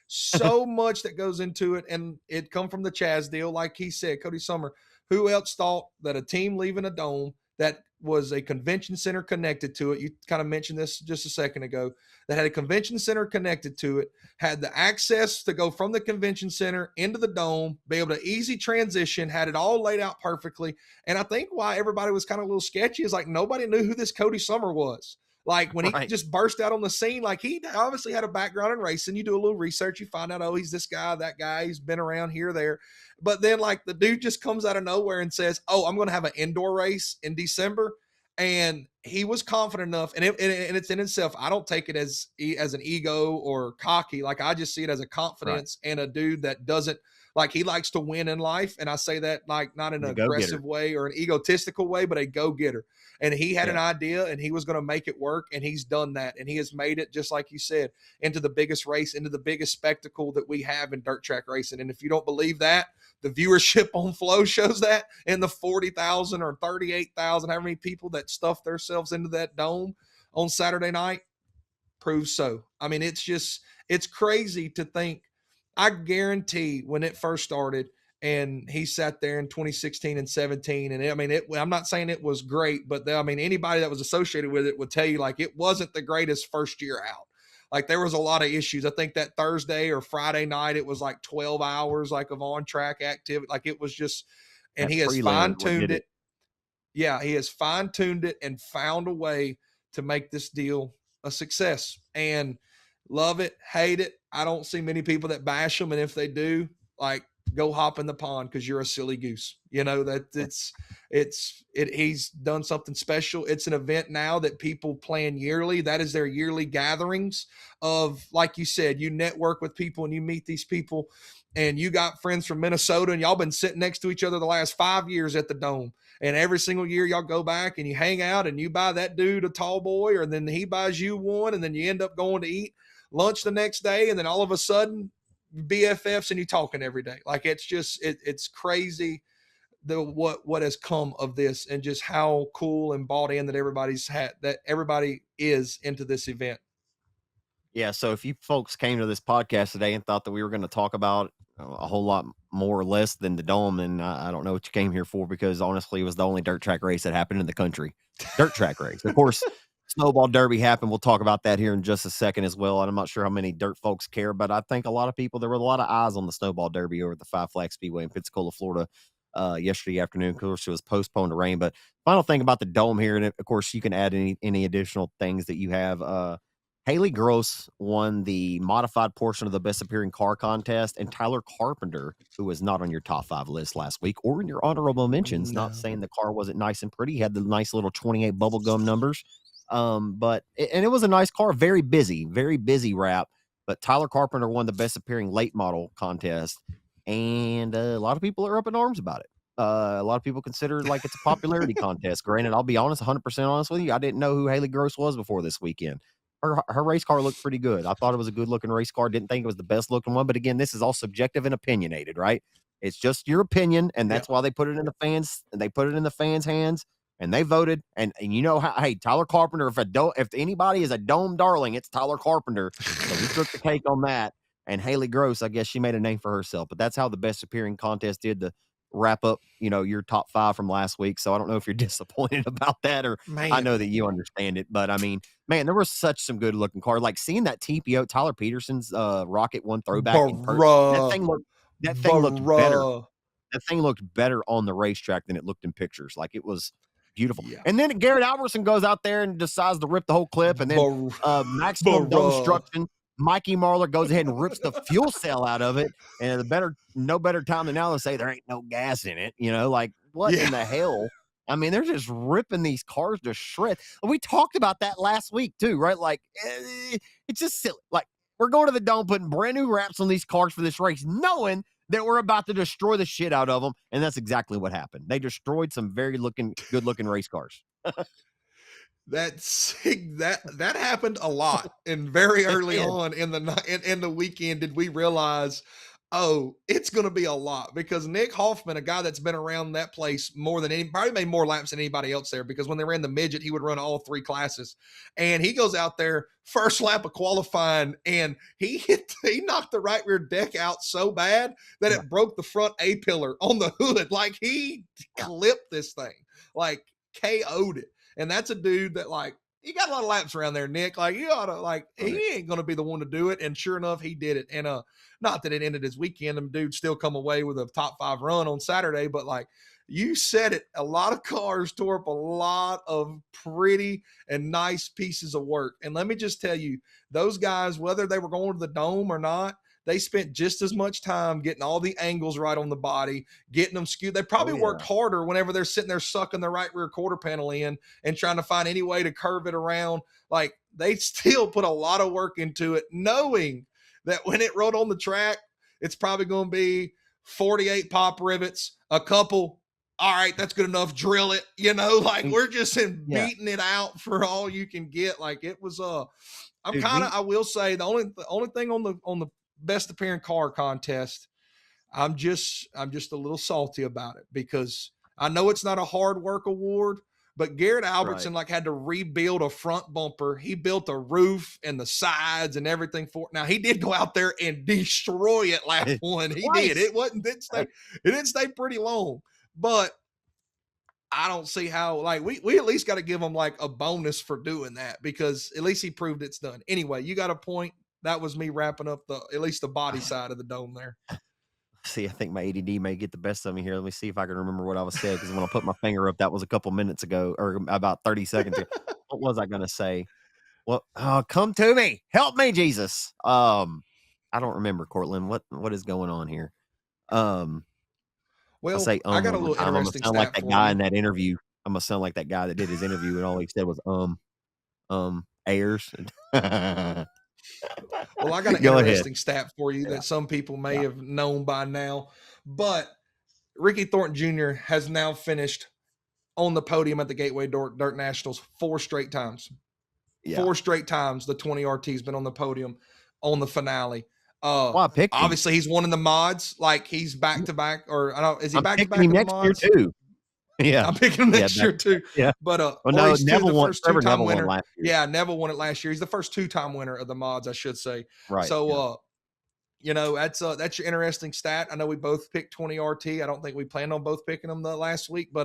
so much that goes into it, and it come from the Chaz deal, like he said, Cody Summer. Who else thought that a team leaving a dome that was a convention center connected to it? You kind of mentioned this just a second ago. That had a convention center connected to it, had the access to go from the convention center into the dome, be able to easy transition, had it all laid out perfectly. And I think why everybody was kind of a little sketchy is like nobody knew who this Cody Summer was. Like, when he Right. just burst out on the scene, like, he obviously had a background in racing. You do a little research, you find out, oh, he's this guy, that guy, he's been around here, there. But then, like, the dude just comes out of nowhere and says, oh, I'm going to have an indoor race in December. And he was confident enough, and it's in itself. I don't take it as an ego or cocky. Like, I just see it as a Right. confidence and a dude that doesn't, like, he likes to win in life. And I say that, like, not in The an go getter. aggressive way or an egotistical way, but a go getter. And he had an Yeah. idea, and he was going to make it work, and he's done that, and he has made it, just like you said, into the biggest race, into the biggest spectacle that we have in dirt track racing. And if you don't believe that, the viewership on Flow shows that, in the 40,000 or 38,000, how many people that stuffed themselves into that dome on Saturday night proves so. I mean, it's crazy to think. I guarantee when it first started and he sat there in 2016 and 17, and I'm not saying it was great, but anybody that was associated with it would tell you, like, it wasn't the greatest first year out. Like, there was a lot of issues. I think that Thursday or Friday night, it was like 12 hours, like, of on track activity. Like, it was just, and That he has prelim fine is what tuned did it. it. Yeah, he has fine tuned it and found a way to make this deal a success. And love it, hate it. I don't see many people that bash him. And if they do, like, go hop in the pond because you're a silly goose. You know, that he's done something special. It's an event now that people plan yearly. That is their yearly gatherings of, like you said, you network with people and you meet these people, and you got friends from Minnesota and y'all been sitting next to each other the last 5 years at the Dome. And every single year y'all go back and you hang out and you buy that dude a tall boy, or then he buys you one, and then you end up going to eat lunch the next day, and then all of a sudden BFFs and you talking every day. Like, it's just it's crazy what has come of this, and just how cool and bought in that everybody is into this event. Yeah, so if you folks came to this podcast today and thought that we were going to talk about a whole lot more or less than the Dome, then I don't know what you came here for, because honestly, it was the only dirt track race that happened in the country. Dirt track race. Of course, Snowball Derby happened. We'll talk about that here in just a second as well. And I'm not sure how many dirt folks care, but I think a lot of people, there were a lot of eyes on the Snowball Derby over at the Five Flags Speedway in Pensacola, Florida, yesterday afternoon. Of course, it was postponed to rain. But final thing about the Dome here, and of course, you can add any additional things that you have. Haley Gross won the modified portion of the best appearing car contest, and Tyler Carpenter, who was not on your top 5 list last week or in your honorable mentions, not saying the car wasn't nice and pretty, had the nice little 28 bubblegum numbers. But it was a nice car, very busy wrap. But Tyler Carpenter won the best appearing late model contest, and a lot of people are up in arms about it. A lot of people consider it like it's a popularity contest. Granted, I'll be honest, 100% honest with you, I didn't know who Haley Gross was before this weekend. Her race car looked pretty good. I thought it was a good looking race car. Didn't think it was the best looking one, but again, this is all subjective and opinionated, right? It's just your opinion, and that's why they put it in the fans, and they put it in the fans' hands, and they voted. And you know how, hey, Tyler Carpenter, if anybody is a Dome darling, it's Tyler Carpenter. So we took the cake on that. And Haley Gross, I guess she made a name for herself. But that's how the best appearing contest did to wrap up, your top 5 from last week. So I don't know if you're disappointed about that, or Man. I know that you understand it, but I mean, man, there was such some good looking cars. Like seeing that TPO Tyler Peterson's Rocket One throwback in person, that thing looked better. That thing looked better on the racetrack than it looked in pictures. Like, it was beautiful. Yeah. And then Garrett Albertson goes out there and decides to rip the whole clip, and then Maximum Destruction, Mikey Marler goes ahead and rips the fuel cell out of it. And no better time than now to say there ain't no gas in it. Like, what in the hell? I mean, they're just ripping these cars to shreds. We talked about that last week too, right? Like, it's just silly. Like, we're going to the Dome, putting brand new wraps on these cars for this race, knowing that we're about to destroy the shit out of them. And that's exactly what happened. They destroyed some good looking race cars. That happened a lot, and very early on in the weekend did we realize, oh, it's going to be a lot, because Nick Hoffman, a guy that's been around that place probably made more laps than anybody else there, because when they ran the midget, he would run all 3 classes, and he goes out there first lap of qualifying, and he knocked the right rear deck out so bad that it broke the front A-pillar on the hood. Like, he clipped this thing, like KO'd it. And that's a dude that, like, he got a lot of laps around there, Nick. Like, you ought to, like, he ain't going to be the one to do it. And sure enough, he did it. And not that it ended his weekend. Them dudes still come away with a top 5 run on Saturday. But, like, you said it, a lot of cars tore up a lot of pretty and nice pieces of work. And let me just tell you, those guys, whether they were going to the Dome or not, they spent just as much time getting all the angles right on the body, getting them skewed. They probably worked harder whenever they're sitting there sucking the right rear quarter panel in and trying to find any way to curve it around. Like, they still put a lot of work into it, knowing that when it rode on the track, it's probably going to be 48 pop rivets, a couple. All right, that's good enough. Drill it. Like, we're just beating it out for all you can get. Like, it was I will say the only thing on the best appearing car contest, I'm just a little salty about it, because I know it's not a hard work award, but Garrett Albertson had to rebuild a front bumper. He built a roof and the sides and everything for it. Now, he did go out there and destroy it last one. He did. It didn't stay pretty long, but I don't see how, like, we at least got to give him like a bonus for doing that, because at least he proved it's done. Anyway, you got a point. That was me wrapping up at least the body side of the Dome there. See, I think my ADD may get the best of me here. Let me see if I can remember what I was saying, because when I put my finger up, that was a couple minutes ago, or about 30 seconds ago. What was I going to say? Well, come to me. Help me, Jesus. I don't remember, Cortland. What is going on here? I Well, say I got a one more little time. I'm gonna interesting sound like stat that for guy you. in that interview. I'm gonna sound like that guy that did his interview and all he said was Ayers. Well, I got an Go ahead. interesting stat for you Yeah, that some people may yeah, have known by now, but Ricky Thornton Jr. has now finished on the podium at the Gateway Dirt Nationals 4 straight times. yeah. 4 straight times the 20 RT's been on the podium on the finale. Well, I picked him. Obviously he's one in the mods, like he's back to back, or I don't, is he I'm back to picking back him in the next year mods? too. Yeah, I'm picking him yeah, next back year to back. too. Yeah. But Well, or no, he's two Neville the won. first Trevor two-time Neville won winner. last year. Yeah, Neville won it last year. He's the first two-time winner of the mods, I should say. Right. So Yeah. that's your interesting stat. I know we both picked 20 RT. I don't think we planned on both picking them the last week, but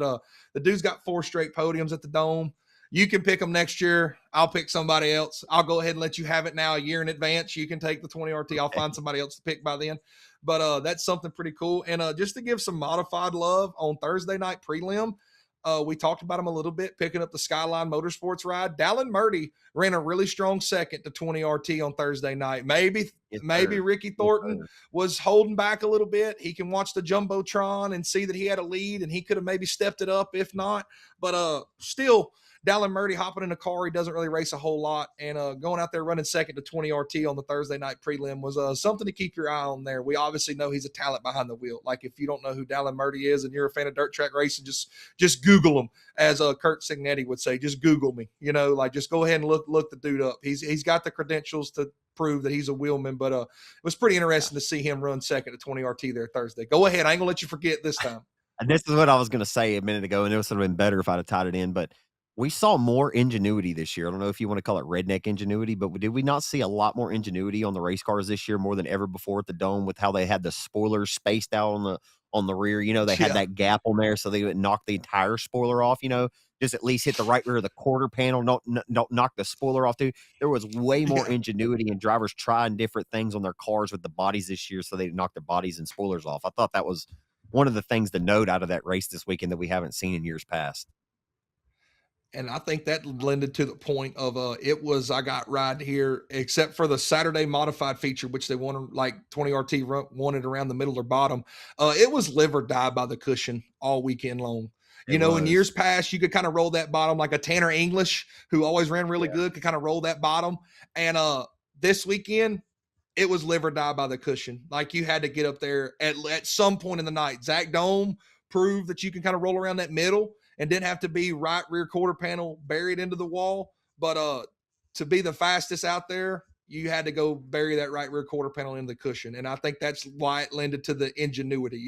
the dude's got 4 straight podiums at the Dome. You can pick them next year. I'll pick somebody else. I'll go ahead and let you have it now a year in advance. You can take the 20 RT. I'll find somebody else to pick by then. But that's something pretty cool. And just to give some modified love on Thursday night prelim, we talked about him a little bit, picking up the Skyline Motorsports ride. Dallin Murdy ran a really strong second to 20 RT on Thursday night. Maybe Yes, maybe sir. Ricky Yes, Thornton sir. was holding back a little bit. He can watch the Jumbotron and see that he had a lead and he could have maybe stepped it up if not. But still, Dallin Murdy hopping in a car, he doesn't really race a whole lot. And going out there running second to 20 RT on the Thursday night prelim was something to keep your eye on there. We obviously know he's a talent behind the wheel. Like if you don't know who Dallin Murdy is and you're a fan of dirt track racing, just Google him, as Kurt Signetti would say. Just Google me. Like just go ahead and look the dude up. He's got the credentials to prove that he's a wheelman. But it was pretty interesting to see him run second to 20 RT there Thursday. Go ahead. I ain't gonna let you forget this time. And this is what I was gonna say a minute ago, and it would have been better if I'd have tied it in, but we saw more ingenuity this year. I don't know if you want to call it redneck ingenuity, but did we not see a lot more ingenuity on the race cars this year more than ever before at the Dome with how they had the spoilers spaced out on the rear? They had Yeah. that gap on there so they would knock the entire spoiler off, just at least hit the right rear of the quarter panel, don't knock the spoiler off too. There was way more Yeah. ingenuity and drivers trying different things on their cars with the bodies this year so they knock their bodies and spoilers off. I thought that was one of the things to note out of that race this weekend that we haven't seen in years past. And I think that lended to the point of it was I got right here, except for the Saturday modified feature, which they wanted like 20 RT wanted around the middle or bottom. It was live or die by the cushion all weekend long. It In was. years past, you could kind of roll that bottom like a Tanner English, who always ran really Yeah. good, could kind of roll that bottom. And this weekend, it was live or die by the cushion. Like you had to get up there at some point in the night. Zach Dome proved that you can kind of roll around that middle and didn't have to be right rear quarter panel buried into the wall. But to be the fastest out there, you had to go bury that right rear quarter panel in the cushion. And I think that's why it lended to the ingenuity.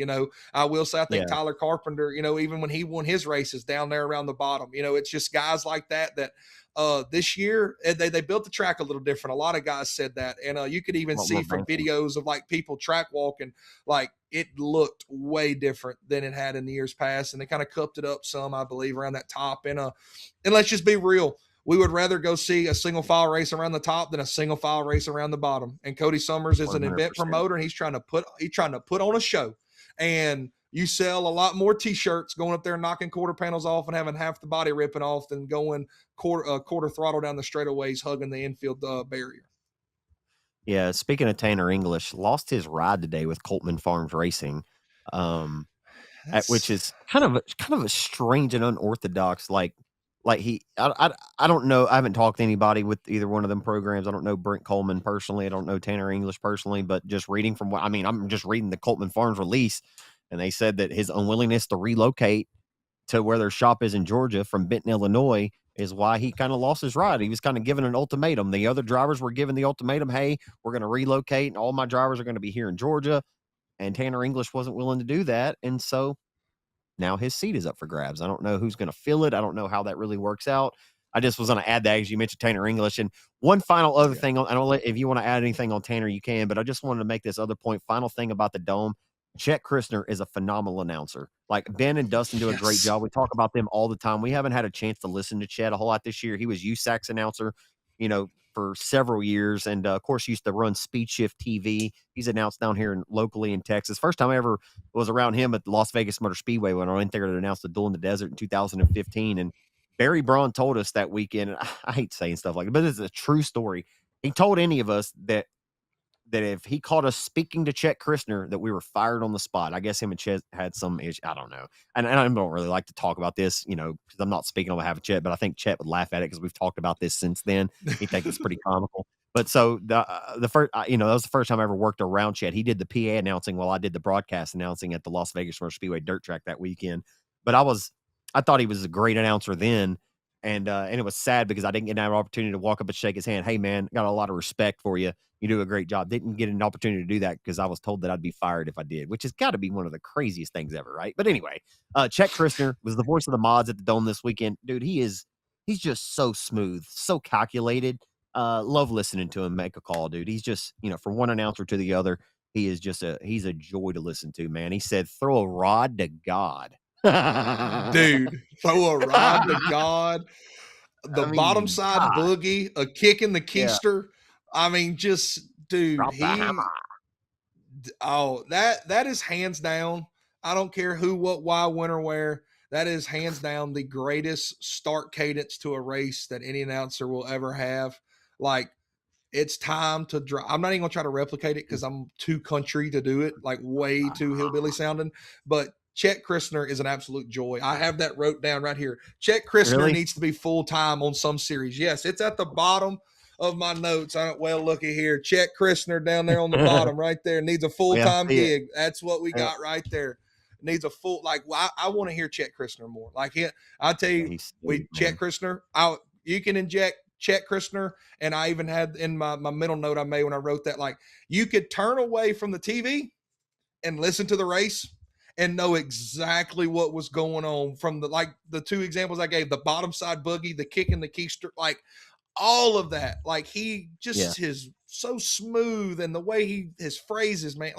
I will say I think Yeah. Tyler Carpenter, even when he won his races down there around the bottom, it's just guys like that this year they built the track a little different. A lot of guys said that, and you could even A lot see more from banking. videos of like people track walking, like it looked way different than it had in the years past, and they kind of cupped it up some, I believe, around that top. And let's just be real, we would rather go see a single file race around the top than a single file race around the bottom. And Cody Summers is an event 100%. promoter, and he's trying to put on a show. And you sell a lot more t-shirts going up there and knocking quarter panels off and having half the body ripping off than going quarter throttle down the straightaways hugging the infield barrier. Yeah, speaking of Tanner English, lost his ride today with Coltman Farms Racing, um, which That's is kind of a strange and unorthodox. Like I don't know. I haven't talked to anybody with either one of them programs. I don't know Brent Coleman personally. I don't know Tanner English personally. But just reading from I'm just reading the Coltman Farms release, and they said that his unwillingness to relocate to where their shop is in Georgia from Benton, Illinois, is why he kind of lost his ride. He was kind of given an ultimatum. The other drivers were given the ultimatum, hey, we're going to relocate and all my drivers are going to be here in Georgia. And Tanner English wasn't willing to do that. And so now his seat is up for grabs. I don't know who's going to fill it. I don't know how that really works out. I just was going to add that as you mentioned Tanner English. And one final other yeah. thing, I don't let, if you want to add anything on Tanner, you can, but I just wanted to make this other point. Final thing about the Dome. Chet Christner is a phenomenal announcer. Like Ben and Dustin do a great job. We talk about them all the time. We haven't had a chance to listen to Chet a whole lot this year. He was USAC's announcer, for several years. And of course, used to run Speed Shift TV. He's announced down here locally in Texas. First time I ever was around him at the Las Vegas Motor Speedway when I went there to announce the Duel in the Desert in 2015. And Barry Braun told us that weekend, and I hate saying stuff like that, but it's a true story. He told any of us that that if he caught us speaking to Chet Christner, that we were fired on the spot. I guess him and Chet had some issue. I don't know. And I don't really like to talk about this, because I'm not speaking on behalf of Chet, but I think Chet would laugh at it because we've talked about this since then. He thinks it's pretty comical. But so the first, that was the first time I ever worked around Chet. He did the PA announcing while I did the broadcast announcing at the Las Vegas Motor Speedway dirt track that weekend. But I thought he was a great announcer then. And it was sad because I didn't get that opportunity to walk up and shake his hand. Hey, man, got a lot of respect for you. You do a great job. Didn't get an opportunity to do that because I was told that I'd be fired if I did, which has got to be one of the craziest things ever, right? But anyway, Chet Christner was the voice of the mods at the Dome this weekend. Dude, he's just so smooth, so calculated. Love listening to him make a call, dude. He's just, from one announcer to the other, he's a joy to listen to, man. He said, throw a rod to God. Dude, throw a rod to God. The bottom side boogie, a kick in the keister. Yeah. I mean, just dude, drop the hammer. That is hands down. I don't care who, what, why, when, or where. That is hands down the greatest start cadence to a race that any announcer will ever have. Like, it's time to drop. I'm not even gonna try to replicate it because I'm too country to do it, like way too hillbilly sounding. But Chet Christner is an absolute joy. I have that wrote down right here. Chet Christner needs to be full-time on some series. Yes, it's at the bottom of my notes. Looky here. Chet Christner down there on the bottom right there needs a full-time gig. That's what we got right there. Needs a full, I want to hear Chet Christner more. I'll tell you, Chet Christner, you can inject Chet Christner, and I even had in my middle note I made when I wrote that, you could turn away from the TV and listen to the race and know exactly what was going on from the two examples I gave, the bottom side boogie, the kick in the keister, all of that. He just is so smooth, and the way his phrases, man,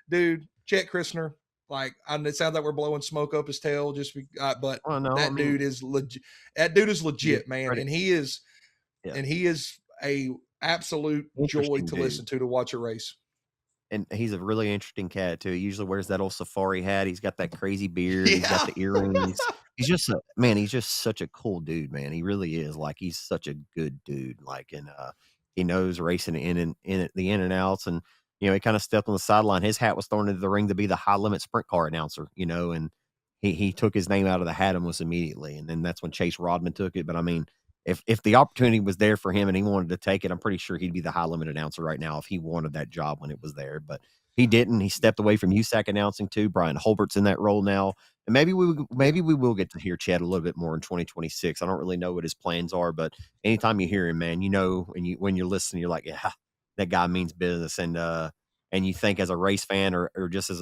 dude, Chet Christner, it sounds like we're blowing smoke up his tail dude is legit. That dude is legit, man. And he is, a absolute joy to listen to watch a race. And he's a really interesting cat too. He usually wears that old safari hat. He's got that crazy beard. He's got the earrings. He's just he's just such a cool dude, man. He really is. He's such a good dude. And he knows racing in and outs. And he kind of stepped on the sideline. His hat was thrown into the ring to be the high limit sprint car announcer. And he took his name out of the hat almost immediately. And then that's when Chase Rodman took it. But I mean, if the opportunity was there for him and he wanted to take it, I'm pretty sure he'd be the high limit announcer right now if he wanted that job when it was there. But he didn't. He stepped away from USAC announcing too. Brian Holbert's in that role now, and maybe we will get to hear Chad a little bit more in 2026. I don't really know what his plans are, but anytime you hear him, man, and when you're listening, you're like, yeah, that guy means business, and you think as a race fan or just as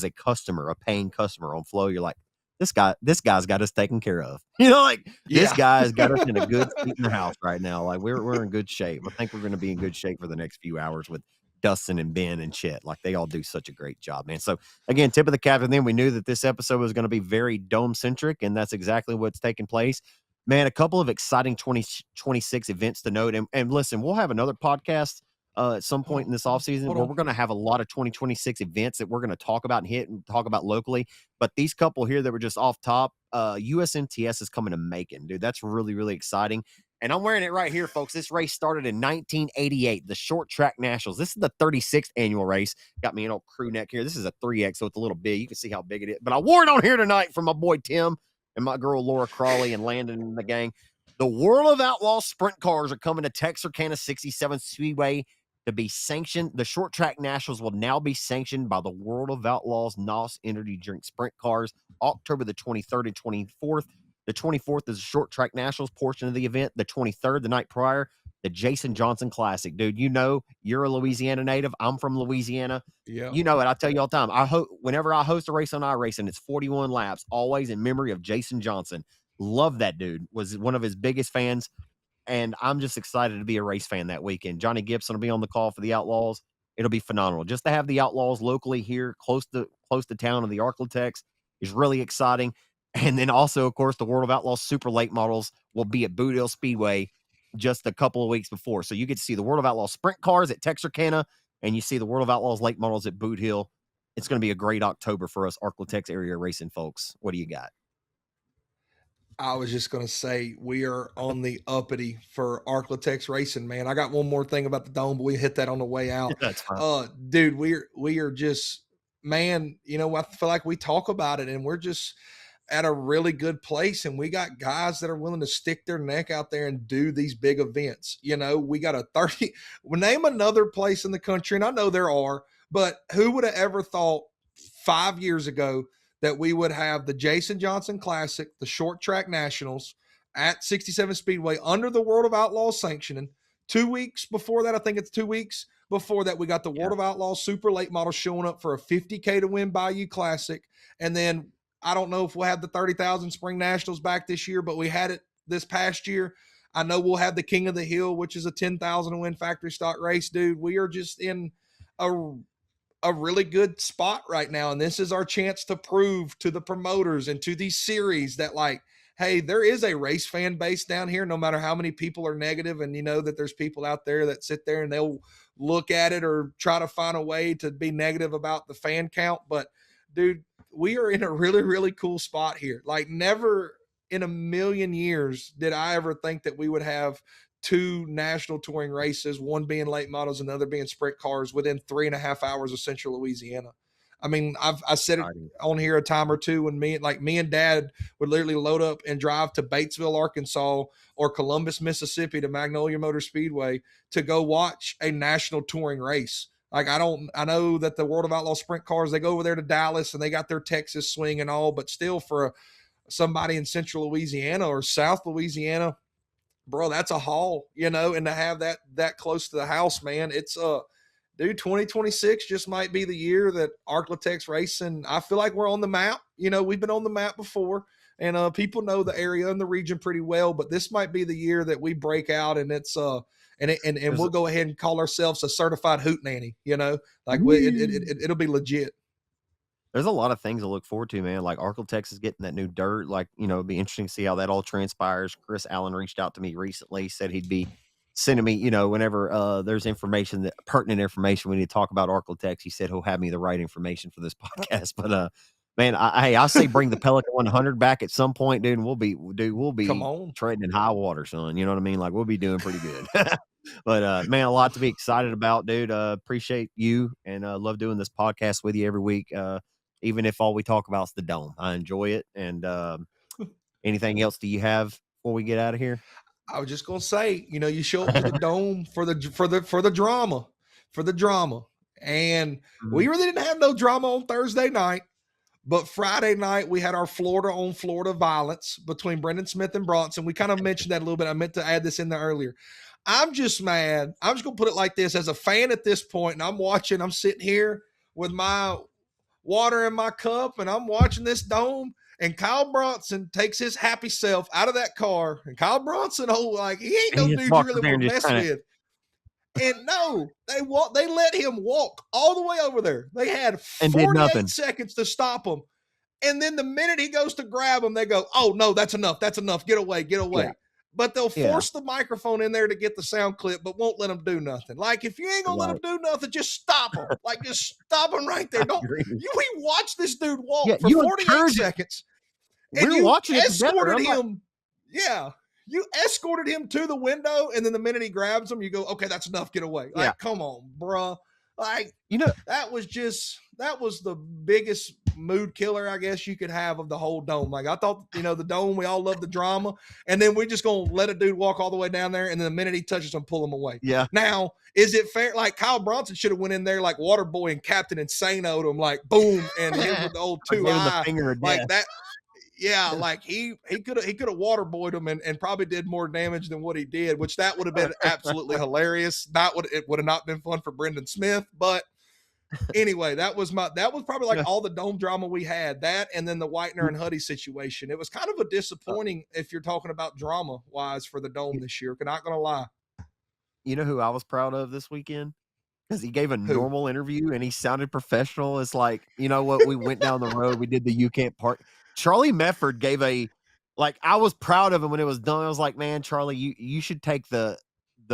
a customer, a paying customer on Flow, you're like, this guy's got us taken care of. This guy's got us in a good seat in the house right now. We're in good shape. I think we're going to be in good shape for the next few hours with Dustin and Ben and Chet. They all do such a great job, man. So again, tip of the cap. And then we knew that this episode was going to be very dome centric, and that's exactly what's taking place. Man, a couple of exciting 2026 events to note. And listen, we'll have another podcast at some point in this offseason where we're going to have a lot of 2026 events that we're going to talk about and hit and talk about locally. But these couple here that were just off top, USMTS is coming to Macon, dude. That's really, really exciting. And I'm wearing it right here, folks. This race started in 1988, the Short Track Nationals. This is the 36th annual race. Got me an old crew neck here. This is a 3X, so it's a little big. You can see how big it is. But I wore it on here tonight for my boy Tim and my girl Laura Crawley and Landon and the gang. The World of Outlaws sprint cars are coming to Texarkana 67 Speedway to be sanctioned. The Short Track Nationals will now be sanctioned by the World of Outlaws NOS Energy Drink Sprint Cars, October the 23rd and 24th. The 24th is the Short Track Nationals portion of the event. The 23rd, the night prior, the Jason Johnson Classic. Dude, you're a Louisiana native. I'm from Louisiana. Yeah. You know it. I tell you all the time. Whenever I host a race on iRacing, it's 41 laps, always in memory of Jason Johnson. Love that dude. Was one of his biggest fans. And I'm just excited to be a race fan that weekend. Johnny Gibson will be on the call for the Outlaws. It'll be phenomenal. Just to have the Outlaws locally here, close to town in the Arklatex is really exciting. And then also, of course, the World of Outlaws Super Late Models will be at Boot Hill Speedway just a couple of weeks before. So you get to see the World of Outlaws Sprint Cars at Texarkana, and you see the World of Outlaws Late Models at Boot Hill. It's going to be a great October for us Arklatex area racing folks. What do you got? I was just gonna say we are on the uppity for Arklatex racing, man. I got one more thing about the dome, but we hit that on the way out. That's fine. Dude, we are just, man, I feel like we talk about it and we're just at a really good place, and we got guys that are willing to stick their neck out there and do these big events. We got a 30, name another place in the country, and I know there are, but who would have ever thought 5 years ago that we would have the Jason Johnson Classic, the Short Track Nationals at 67 Speedway under the World of Outlaws sanctioning? 2 weeks before that, I think it's 2 weeks before that, we got the World of Outlaws Super Late Model showing up for a 50K to win Bayou Classic. And then I don't know if we'll have the 30,000 Spring Nationals back this year, but we had it this past year. I know we'll have the King of the Hill, which is a 10,000 to win factory stock race, dude. We are just in a really good spot right now. And this is our chance to prove to the promoters and to these series that, like, hey, there is a race fan base down here, no matter how many people are negative. And that there's people out there that sit there and they'll look at it or try to find a way to be negative about the fan count. But dude, we are in a really, really cool spot here. Like, never in a million years did I ever think that we would have two national touring races, one being late models, another being sprint cars, within 3.5 hours of Central Louisiana. I mean, I said it on here a time or two when me and Dad would literally load up and drive to Batesville, Arkansas, or Columbus, Mississippi, to Magnolia Motor Speedway to go watch a national touring race. Like, I know that the World of Outlaw sprint cars, they go over there to Dallas and they got their Texas swing and all, but still, for somebody in Central Louisiana or South Louisiana, bro, that's a haul, and to have that close to the house, man, it's dude, 2026 just might be the year that Arklatex racing, I feel like we're on the map. We've been on the map before, and people know the area and the region pretty well, but this might be the year that we break out, and it's and we'll go ahead and call ourselves a certified hootenanny, like it'll be legit. There's a lot of things to look forward to, man. Like, Arklatex is getting that new dirt. Like, it'd be interesting to see how that all transpires. Chris Allen reached out to me recently, said he'd be sending me, whenever there's pertinent information we need to talk about Arklatex. He said he'll have me the right information for this podcast. But man, I say bring the Pelican 100 back at some point, dude. And we'll be treading in high water, son. You know what I mean? Like, we'll be doing pretty good. But man, a lot to be excited about, dude. Appreciate you, and love doing this podcast with you every week. Even if all we talk about is the dome, I enjoy it. And anything else do you have before we get out of here? I was just gonna say, you show up to the dome for the drama, and we really didn't have no drama on Thursday night. But Friday night, we had our Florida on Florida violence between Brendan Smith and Bronson. We kind of mentioned that a little bit. I meant to add this in there earlier. I'm just mad. I'm just going to put it like this. As a fan at this point, and I'm sitting here with my water in my cup, and I'm watching this dome, and Kyle Bronson takes his happy self out of that car. And Kyle Bronson, he ain't no dude you really want to mess with. And no, they let him walk all the way over there. They had 48 seconds to stop him. And then the minute he goes to grab him, they go, "Oh, no, that's enough. That's enough. Get away. Yeah. But they'll force the microphone in there to get the sound clip, but won't let him do nothing. Like, if you ain't going to let him do nothing, just stop him. Like, just stop him right there. We watched this dude walk for 48 seconds. And you escorted him. Yeah. You escorted him to the window, and then the minute he grabs him, you go, "Okay, that's enough. Get away." Like, come on, bruh. Like, that was the biggest mood killer, I guess you could have, of the whole dome. Like, I thought, the dome, we all love the drama, and then we're just going to let a dude walk all the way down there, and then the minute he touches him, pull him away. Yeah. Now, is it fair? Like, Kyle Bronson should have went in there like Waterboy and Captain Insano to him, like, boom, and hit with the old 2-eye. Like that. Yeah, like he could have waterboyed him and probably did more damage than what he did, which that would have been absolutely hilarious. It would have not been fun for Brendan Smith. But anyway, that was probably like all the dome drama we had. That, and then the Whitener and Huddy situation. It was kind of a disappointing if you're talking about drama wise for the dome this year. Not gonna lie. You know who I was proud of this weekend? Because he gave a normal interview and he sounded professional. It's like, you know what? We went down the road. We did the You Can't Park. Charlie Mefford gave I was proud of him when it was done. I was like, man, Charlie, you should take the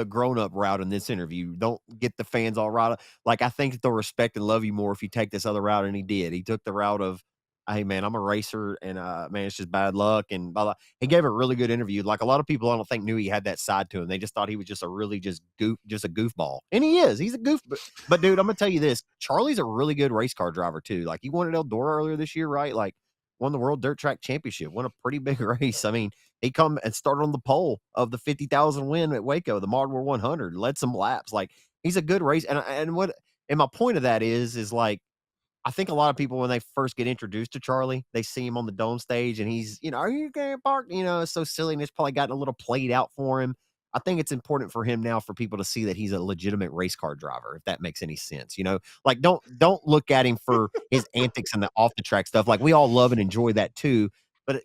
grown-up route in this interview. Don't get the fans all riled up. Like, I think they'll respect and love you more if you take this other route. And he did. He took the route of hey man, I'm a racer, and man, it's just bad luck. And blah, blah. He gave a really good interview. Like a lot of people, I don't think knew he had that side to him. They just thought he was just a really just a goofball, and he is. He's a goof. But dude, I'm gonna tell you this: Charlie's a really good race car driver too. Like he won at Eldora earlier this year, right? Like won the World Dirt Track Championship, won a pretty big race. I mean, he come and started on the pole of the 50,000 win at Waco, the Mod War 100, led some laps. Like he's a good race, and my point of that is like I think a lot of people when they first get introduced to Charlie, they see him on the dome stage and he's, are you going to park? It's so silly and it's probably gotten a little played out for him. I think it's important for him now for people to see that he's a legitimate race car driver, if that makes any sense. Like don't look at him for his antics and the off the track stuff. Like we all love and enjoy that too. But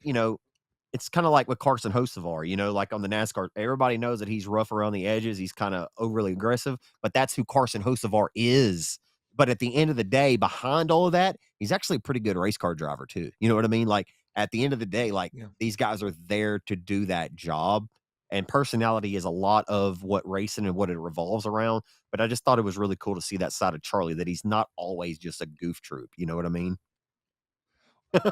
it's kind of like with Carson Hocevar, like on the NASCAR, everybody knows that he's rough around the edges. He's kind of overly aggressive, but that's who Carson Hocevar is. But at the end of the day, behind all of that, he's actually a pretty good race car driver too. You know what I mean? Like at the end of the day, like these guys are there to do that job. And personality is a lot of what racing and what it revolves around. But I just thought it was really cool to see that side of Charlie, that he's not always just a goof troop. You know what I mean?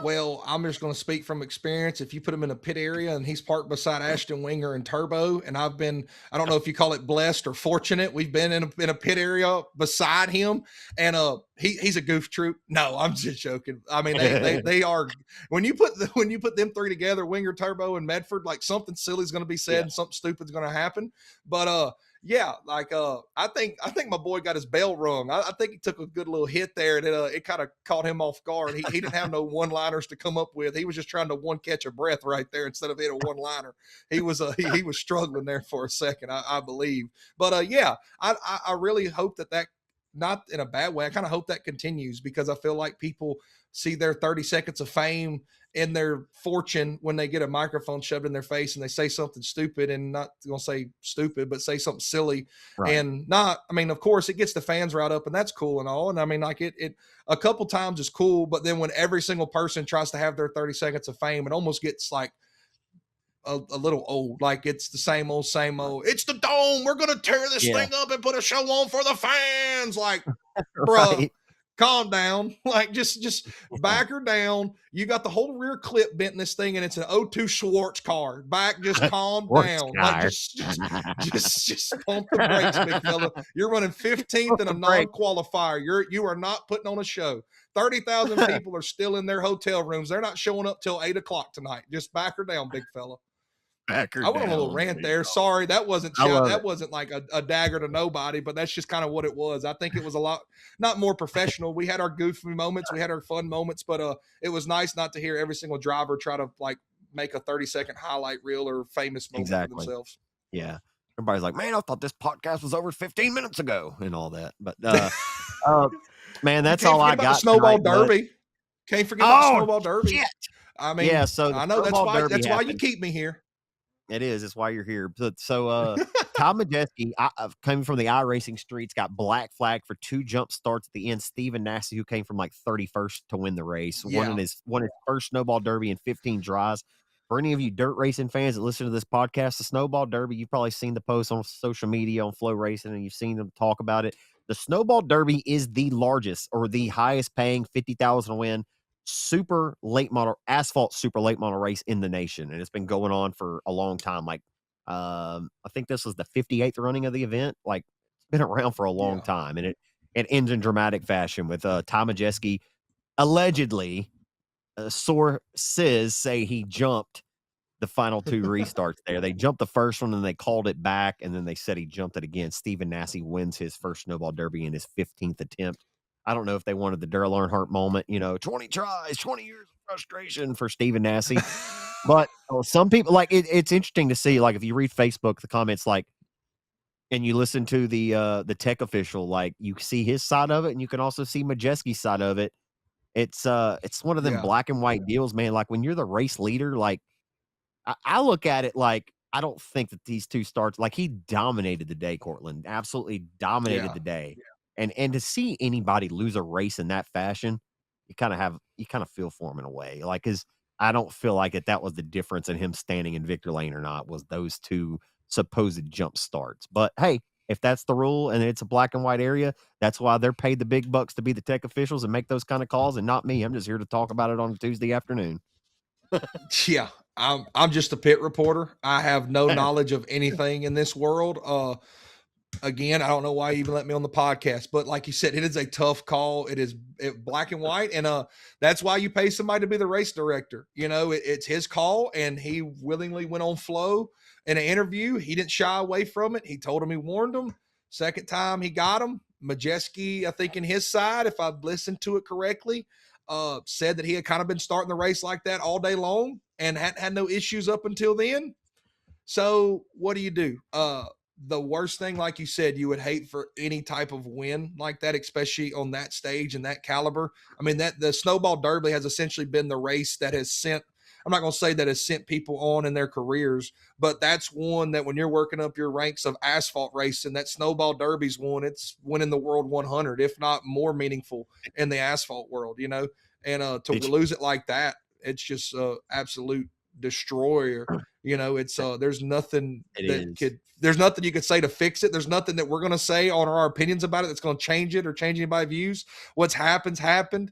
Well, I'm just going to speak from experience. If you put him in a pit area and he's parked beside Ashton Winger and Turbo, and I don't know if you call it blessed or fortunate, we've been in a pit area beside him, and he's a goof troop. No, I'm just joking. I mean, they are, when you put them three together, Winger, Turbo, and Medford, like something silly is going to be said and something stupid is going to happen. But yeah, like I think my boy got his bell rung. I think he took a good little hit there, and it kind of caught him off guard. He didn't have no one-liners to come up with. He was just trying to one catch a breath right there instead of hit a one-liner. He was he was struggling there for a second, I believe. But yeah, I really hope that not in a bad way. I kind of hope that continues, because I feel like people see their 30 seconds of fame in their fortune when they get a microphone shoved in their face and they say something stupid, and not going to say stupid, but say something silly. Right. And I mean, of course it gets the fans riled up, and that's cool and all. And I mean, like it a couple times is cool, but then when every single person tries to have their 30 seconds of fame, it almost gets like a little old. Like it's the same old. It's the dome. We're going to tear this thing up and put a show on for the fans. Like, bruh, calm down. Like just back her down. You got the whole rear clip bent in this thing, and it's an O2 Schwartz car. Just calm down. Like just pump the brakes, big fella. You're running 15th in a non-qualifier. You are not putting on a show. 30,000 people are still in their hotel rooms. They're not showing up till 8:00 tonight. Just back her down, big fella. I went on a little rant there. Sorry, that wasn't like a dagger to nobody, but that's just kind of what it was. I think it was a lot not more professional. We had our goofy moments, we had our fun moments, but it was nice not to hear every single driver try to like make a 30-second highlight reel or famous moment for themselves. Yeah. Everybody's like, man, I thought this podcast was over 15 minutes ago and all that. But man, that's all I got. Snowball Derby. Can't forget about Snowball Derby. Shit. I mean, so I know that's why you keep me here. It is. It's why you're here. So Tom Majeski came from the iRacing streets, got black flag for 2 jump starts at the end. Steven Nasse, who came from like 31st to win the race, won his first Snowball Derby in 15 tries. For any of you dirt racing fans that listen to this podcast, the Snowball Derby, you've probably seen the posts on social media on Flow Racing, and you've seen them talk about it. The Snowball Derby is the largest or the highest paying 50,000 win super late model asphalt super late model race in the nation, and it's been going on for a long time. Like I think this was the 58th running of the event. Like it's been around for a long time, and it ends in dramatic fashion with Tom Majeski allegedly sources say he jumped the final 2 restarts there. They jumped the first one and they called it back, and then they said he jumped it again. Steven Nasse wins his first Snowball Derby in his 15th attempt. I don't know if they wanted the Daryl Earnhardt moment, 20 tries, 20 years of frustration for Steven Nasse. But some people, like, it's interesting to see, like, if you read Facebook, the comments, like, and you listen to the tech official, like, you see his side of it, and you can also see Majeski's side of it. It's one of them black and white deals, man. Like, when you're the race leader, like, I look at it like, I don't think that these 2 starts, like, he dominated the day, Cortland, absolutely dominated the day. Yeah. And to see anybody lose a race in that fashion, you kind of feel for him in a way. Like, cause I don't feel like that was the difference in him standing in victory lane or not, was those 2 supposed jump starts. But hey, If that's the rule and it's a black and white area, that's why they're paid the big bucks to be the tech officials and make those kind of calls, and not me. I'm just here to talk about it on a Tuesday afternoon. Yeah, I'm just a pit reporter. I have no knowledge of anything in this world. Again, I don't know why you even let me on the podcast, but like you said, it is a tough call. It is black and white, and that's why you pay somebody to be the race director. You know, it's his call, and he willingly went on Flow in an interview. He didn't shy away from it. He told him, he warned him. Second time he got him. Majeski, I think in his side, if I've listened to it correctly, said that he had kind of been starting the race like that all day long and hadn't had no issues up until then. So what do you do? The worst thing, like you said, you would hate for any type of win like that, especially on that stage and that caliber. I mean, that the Snowball Derby has essentially been the race that has sent, I'm not going to say that has sent people on in their careers, but that's one that when you're working up your ranks of asphalt racing, that Snowball Derby's one, it's winning the World 100, if not more meaningful in the asphalt world, you know, and to lose it like that, it's just absolute destroyer. You know, it's there's nothing there's nothing you could say to fix it. There's nothing that we're going to say on our opinions about it that's going to change it or change anybody's views. What's happened.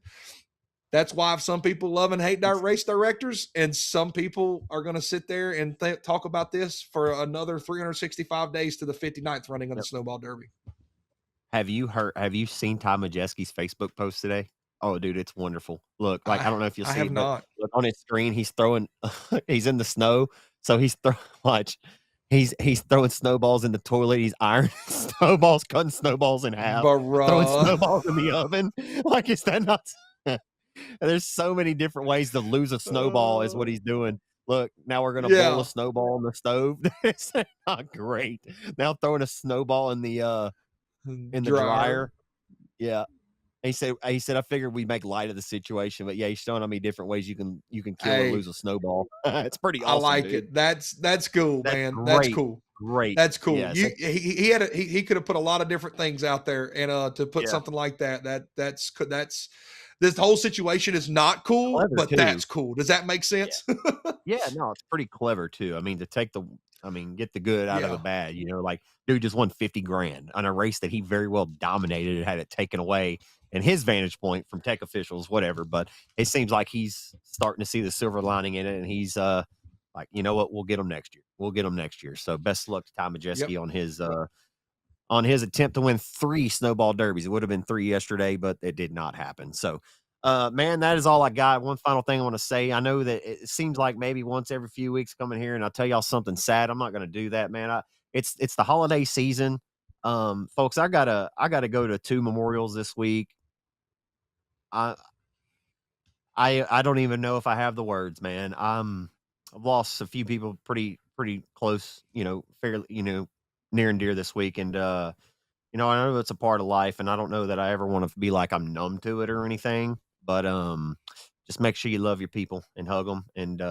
That's why some people love and hate our race directors, and some people are going to sit there and talk about this for another 365 days to the 59th running of the Snowball Derby. Have you seen Ty Majeski's Facebook post today? Oh, dude, it's wonderful. Look, like, I don't know if you'll see it, but look on his screen, he's throwing, he's in the snow. So he's throwing snowballs in the toilet. He's ironing snowballs, cutting snowballs in half, throwing snowballs in the oven. Like, is that not? There's so many different ways to lose a snowball is what he's doing. Look, now we're going to boil a snowball on the stove. It's not great. Now throwing a snowball in the dryer. Yeah. He said, I figured we'd make light of the situation, but yeah, he's showing me different ways you can kill or lose a snowball. It's pretty awesome. I like dude. it. That's cool, man. Great. That's cool. Great. That's cool. Yes. He could have put a lot of different things out there, and to put something like that's this whole situation is not cool, but that's cool. Does that make sense? Yeah, no, it's pretty clever too. I mean, to take get the good out of the bad, you know, like dude just won 50 grand on a race that he very well dominated and had it taken away in his vantage point from tech officials, whatever. But it seems like he's starting to see the silver lining in it. And he's like, you know what, we'll get him next year. So best of luck to Ty Majeski on his attempt to win 3 snowball derbies. It would have been 3 yesterday, but it did not happen. So man, that is all I got. One final thing I want to say. I know that it seems like maybe once every few weeks coming here and I'll tell y'all something sad. I'm not going to do that, man. It's the holiday season. Folks, I gotta go to 2 memorials this week. I don't even know if I have the words, man. I've lost a few people pretty close, you know, fairly, you know, near and dear this week. And, you know, I know it's a part of life and I don't know that I ever want to be like I'm numb to it or anything, but, just make sure you love your people and hug them and,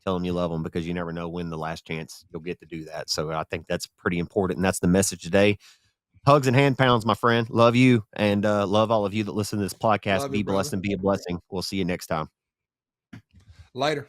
tell them you love them because you never know when the last chance you'll get to do that. So I think that's pretty important. And that's the message today. Hugs and hand pounds, my friend. Love you and love all of you that listen to this podcast. Be blessed and be a blessing. We'll see you next time. Later.